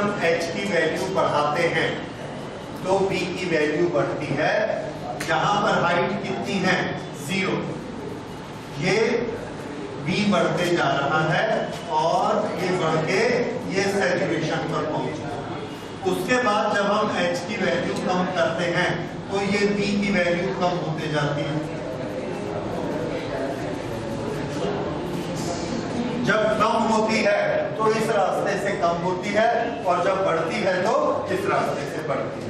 हम H की वैल्यू बढ़ाते हैं तो B की वैल्यू बढ़ती है। यहाँ पर हाइट कितनी है 0, ये B बढ़ते जा रहा है और ये बढ़ के ये सैचुरेशन पर पहुंचा। उसके बाद जब हम H की वैल्यू कम करते हैं तो ये B की वैल्यू कम होते जाती है। जब कम होती है तो इस रास्ते से कम होती है और जब बढ़ती है तो इस रास्ते से बढ़ती है।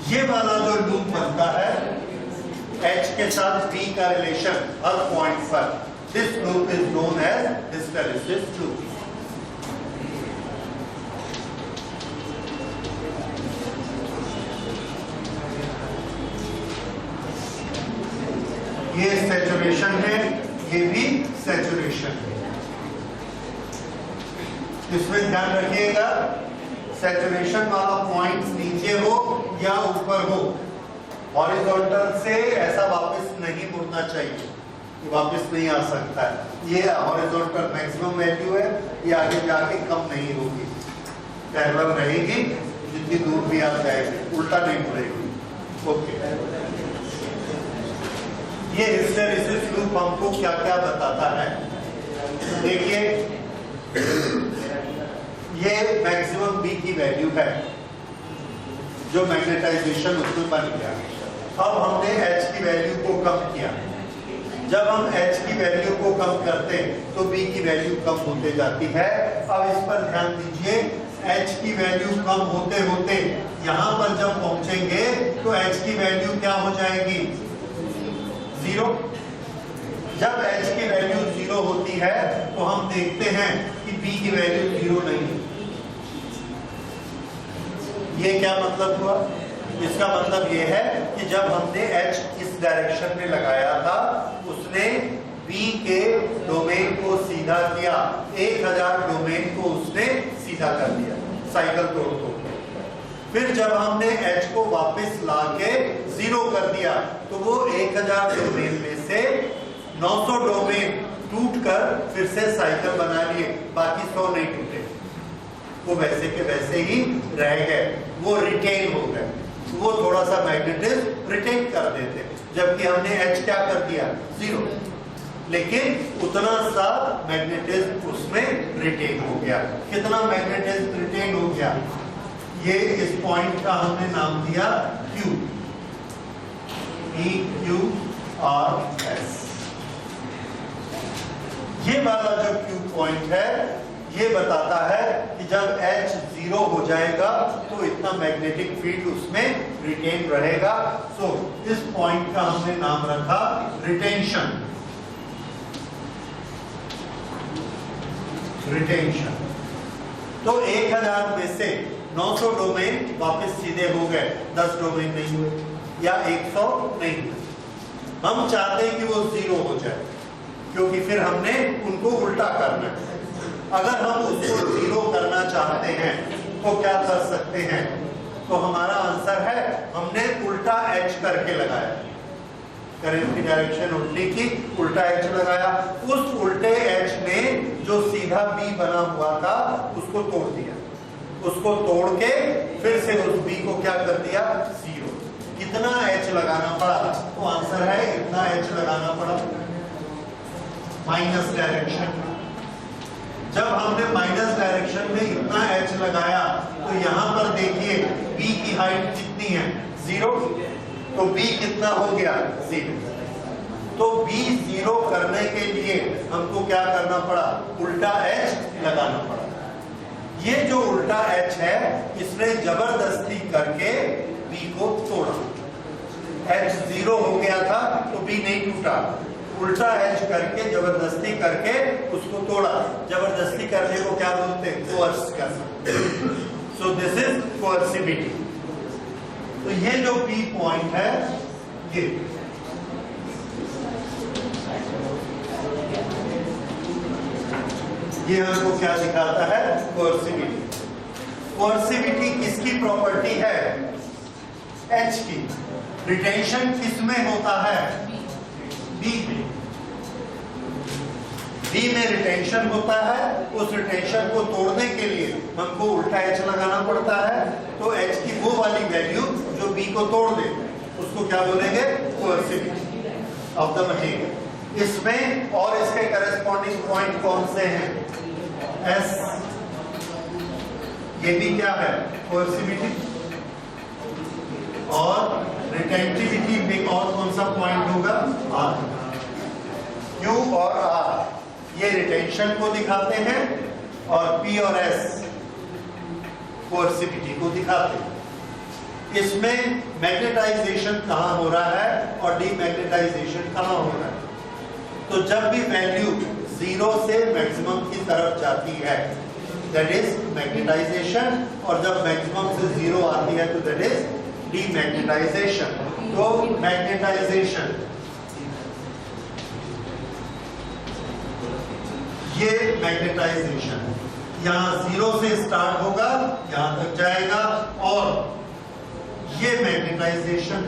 ये वाला जो लूप बनता है H के साथ B का रिलेशन हर पॉइंट पर, this loop is known as hysteresis loop. ये सैचुरेशन है, ये भी सैचुरेशन है। इसमें ध्यान रखिएगा सैचुरेशन वाला पॉइंट नीचे हो या ऊपर हो, हॉरिजॉन्टल से ऐसा वापस नहीं मुड़ना चाहिए, वापस नहीं आ सकता है। ये हॉरिजॉन्टल मैक्सिमम वैल्यू है, ये आगे जाके कम नहीं होगी, पैरेलल रहेगी, जितनी दूर भी आप जाएंगे उल्टा नहीं मुड़ेगी। ओके, ये हिस्टैरिसीस लूप हमको क्या क्या बताता है? देखिए, ये मैक्सिमम B की वैल्यू है जो मैग्नेटाइजेशन उसमें बन गया। अब हमने H की वैल्यू को कम किया। जब हम H की वैल्यू को कम करते हैं तो B की वैल्यू कम होते जाती है। अब इस पर ध्यान दीजिए, H की वैल्यू कम होते होते यहाँ पर जब पहुंचेंगे तो H की वैल्यू क्या हो जाएगी 0। जब H की वैल्यू 0 होती है तो हम देखते हैं कि B की वैल्यू 0 नहीं है। ये क्या मतलब हुआ? इसका मतलब ये है कि जब हमने H इस डायरेक्शन में लगाया था उसने B के डोमेन को सीधा किया, 1000 डोमेन को उसने सीधा कर दिया साइकिल तोड़। फिर जब हमने H को वापस लाके 0 कर दिया तो वो 1000 डोमेन में से 900 डोमेन टूट कर फिर से साइकिल बना लिए, बाकी 100 नहीं टूटे, वो वैसे के वैसे ही रह गए, वो रिटेन हो गए। वो थोड़ा सा मैग्नेटिज्म रिटेन कर देते, जबकि हमने H क्या कर दिया 0, लेकिन उतना सा मैग्नेटिज्म उसमें रिटेन हो गया। कितना मैग्नेटिज्म रिटेन हो गया? ये इस पॉइंट का हमने नाम दिया Q, EQRS। ये वाला जो Q पॉइंट है ये बताता है कि जब H 0 हो जाएगा तो इतना मैग्नेटिक फील्ड उसमें रिटेन रहेगा। सो इस पॉइंट का हमने नाम रखा रिटेंशन। रिटेंशन तो 1000 में से 900 डोमेन वापस सीधे हो गए, 10 डोमेन नहीं हुए या 100 नहीं हुए। हम चाहते हैं कि वो 0 हो जाए क्योंकि फिर हमने उनको उल्टा करना है। अगर हम उसको 0 करना चाहते हैं तो क्या कर सकते हैं? तो हमारा आंसर है हमने उल्टा H करके लगाया, करंट की डायरेक्शन उल्टी की, उल्टा H लगाया। उस उल्टे H ने जो सीधा B बना हुआ था उसको तोड़ दिया, उसको तोड़ के फिर से उस B को क्या कर दिया 0। कितना H लगाना पड़ा? तो आंसर है इतना H लगाना पड़ा, माइनस डायरेक्शन। जब हमने माइनस डायरेक्शन में इतना H लगाया तो यहाँ पर देखिए B की हाइट कितनी है 0, तो B कितना हो गया 0। तो B 0 करने के लिए हमको क्या करना पड़ा? उल्टा H लगाना पड़ा। ये जो उल्टा H है इसने जबरदस्ती करके B को तोड़ा। H 0 हो गया था तो B नहीं टूटा, उल्टा H करके जबरदस्ती करके उसको तोड़ा। जबरदस्ती करने को क्या बोलते हैं? कोर्स करना। So this is कोर्सिविटी। तो ये जो P पॉइंट है ये हमको क्या दिखाता है? कोर्सिविटी। कोर्सिविटी किसकी प्रॉपर्टी है? H की। रिटेंशन किसमें होता है? B में। B डी में रिटेंशन होता है, उस रिटेंशन को तोड़ने के लिए हमको उल्टा एच लगाना पड़ता है। तो एच की वो वाली वैल्यू जो बी को तोड़ दे उसको क्या बोलेंगे? कोएर्सिविटी ऑफ द मटेरियल। इसमें और इसके करस्पॉन्डिंग पॉइंट कौन से हैं? एस, ये भी क्या है? कोएर्सिविटी। और रिटेंटिविटी में और कौन सा पॉइंट होगा? आर। क्यू और आर ये रिटेंशन को दिखाते हैं और पी और एस कोएर्सिविटी को दिखाते हैं। इसमें मैग्नेटाइजेशन कहां हो रहा है और डीमैग्नेटाइजेशन कहां हो रहा है? तो जब भी वैल्यू 0 से मैक्सिमम की तरफ जाती है दैट इज मैग्नेटाइजेशन, और जब मैक्सिमम से 0 आती है तो दैट इज डीमैग्नेटाइजेशन। तो मैग्नेटाइजेशन ये मैग्नेटाइजेशन यहाँ 0 से स्टार्ट होगा, यहाँ तक जाएगा, और ये मैग्नेटाइजेशन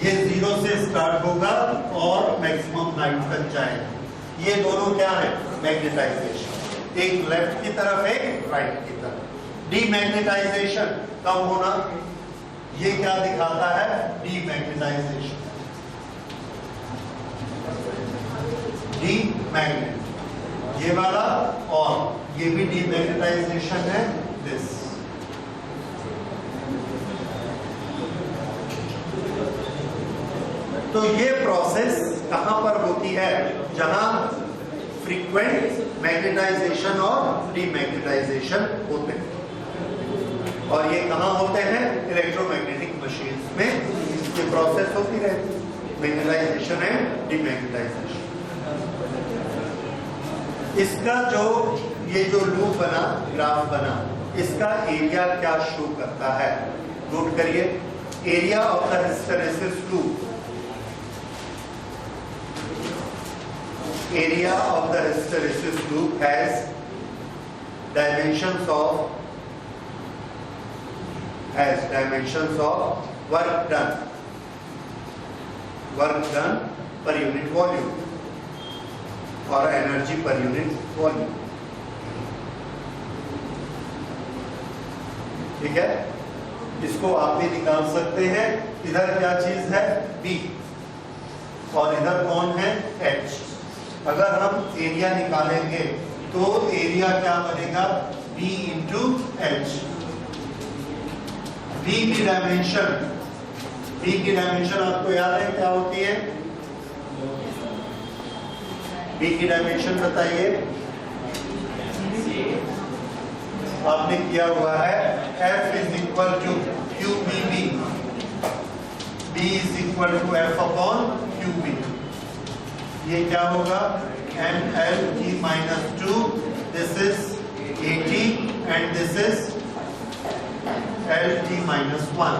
ये 0 से स्टार्ट होगा और मैक्सिमम हाइट तक जाएगा। ये दोनों क्या है? मैग्नेटाइजेशन। एक लेफ्ट की तरफ, एक राइट की तरफ। डीमैग्नेटाइजेशन कब होना? ये क्या दिखाता है? डीमैग्नेटाइजेशन। डीमैग्नेट ये वाला, और ये भी डीमैग्नेटाइजेशन है दिस। तो ये प्रोसेस कहां पर होती है? जहां फ्रीक्वेंट मैग्नेटाइजेशन और डीमैग्नेटाइजेशन होते हैं। और ये कहां होते हैं? इलेक्ट्रोमैग्नेटिक मशीन्स में ये प्रोसेस होती रहती है, मैग्नेटाइजेशन एंड डीमैग्नेटाइजेशन। इसका जो ये जो लूप बना, ग्राफ बना, इसका एरिया क्या शो करता है? नोट करिए, area of the hysteresis loop, area of the hysteresis loop has dimensions of work done per unit volume और एनर्जी पर यूनिट वॉल्यूम। ठीक है, इसको आप भी निकाल सकते हैं। इधर क्या चीज है? बी, और इधर कौन है? एच। अगर हम एरिया निकालेंगे तो एरिया क्या बनेगा? B into H. बी की डायमेंशन आपको याद है क्या होती है? बी की डायमेंशन बताइए। आपने किया हुआ है F is equal to Q B B, B is equal to F upon Q B. ये क्या होगा? M L T minus 2, this is 80 and this is L T minus 1।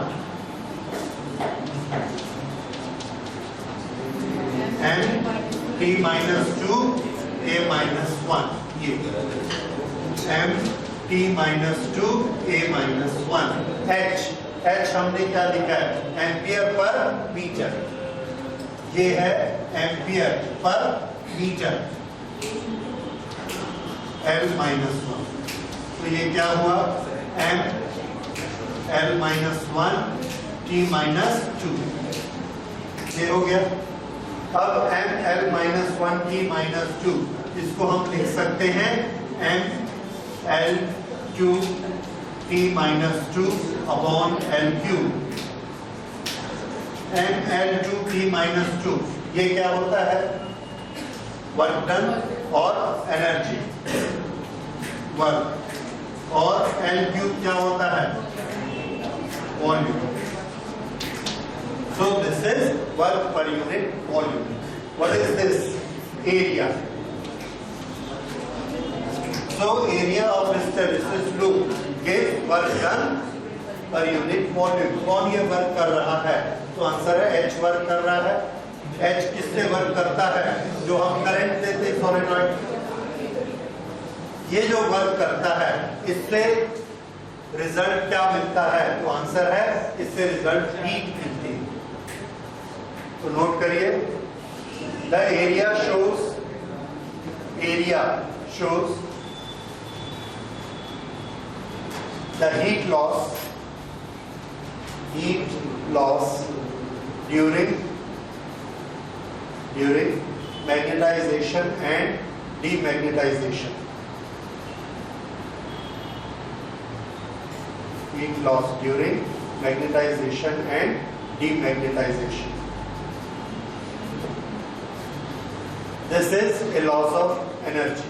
M T minus 2 A minus 1, ये M T minus 2 A minus 1। H हमने क्या लिखा है? Ampere per metre. ये है ampere per metre, L minus 1। तो ये क्या हुआ? M L minus 1 T minus 2, ये हो गया। अब M L minus 1 T minus 2, इसको हम लिख सकते हैं M L Q T minus 2 upon L Q. M L two T minus 2 ये क्या होता है? वर्क डन और एनर्जी वर्क। और एल क्यूब क्या होता है? Volume. So this is work per unit volume. What is this? Area. So area of hysteresis loop gives work done per unit volume. कौन ये वर्क कर रहा है? तो आंसर है H वर्क कर रहा है। H किससे वर्क करता है? जो हम करंट देते सोलेनॉइड, ये जो वर्क करता है इससे रिजल्ट क्या मिलता है? तो आंसर है इससे रिजल्ट हीट मिलती है। तो नोट करिए, the area shows area shows the heat loss during magnetization and demagnetization. Heat loss during magnetization and demagnetization. This is a loss of energy.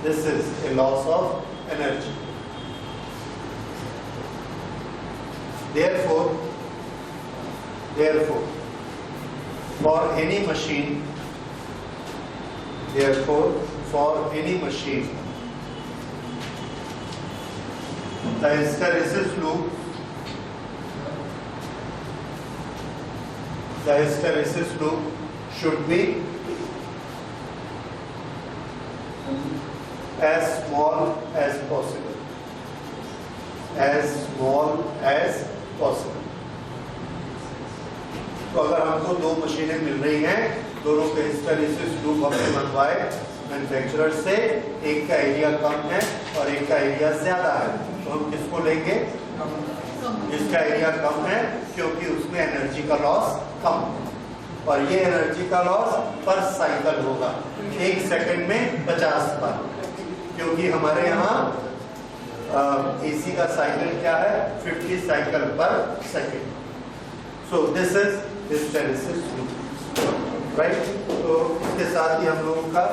This is a loss of energy. Therefore, for any machine, the hysteresis loop should be as small as possible. तो अगर हमको दो मशीनें मिल रही हैं, दोनों के hysteresis loop हमने बनवाए मैन्युफैक्चरर से, एक का एरिया कम है और एक का एरिया ज्यादा है, तो हम किसको लेंगे? जिसका एरिया कम है, क्योंकि उसमें एनर्जी का लॉस कम, और ये एनर्जी का लॉस पर साइकिल होगा, 1 सेकंड में 50 बार, क्योंकि हमारे यहाँ एसी का साइकिल क्या है? 50 साइकिल पर second. So this is hysteresis loop, right? तो इसके साथ ही हम लोगों का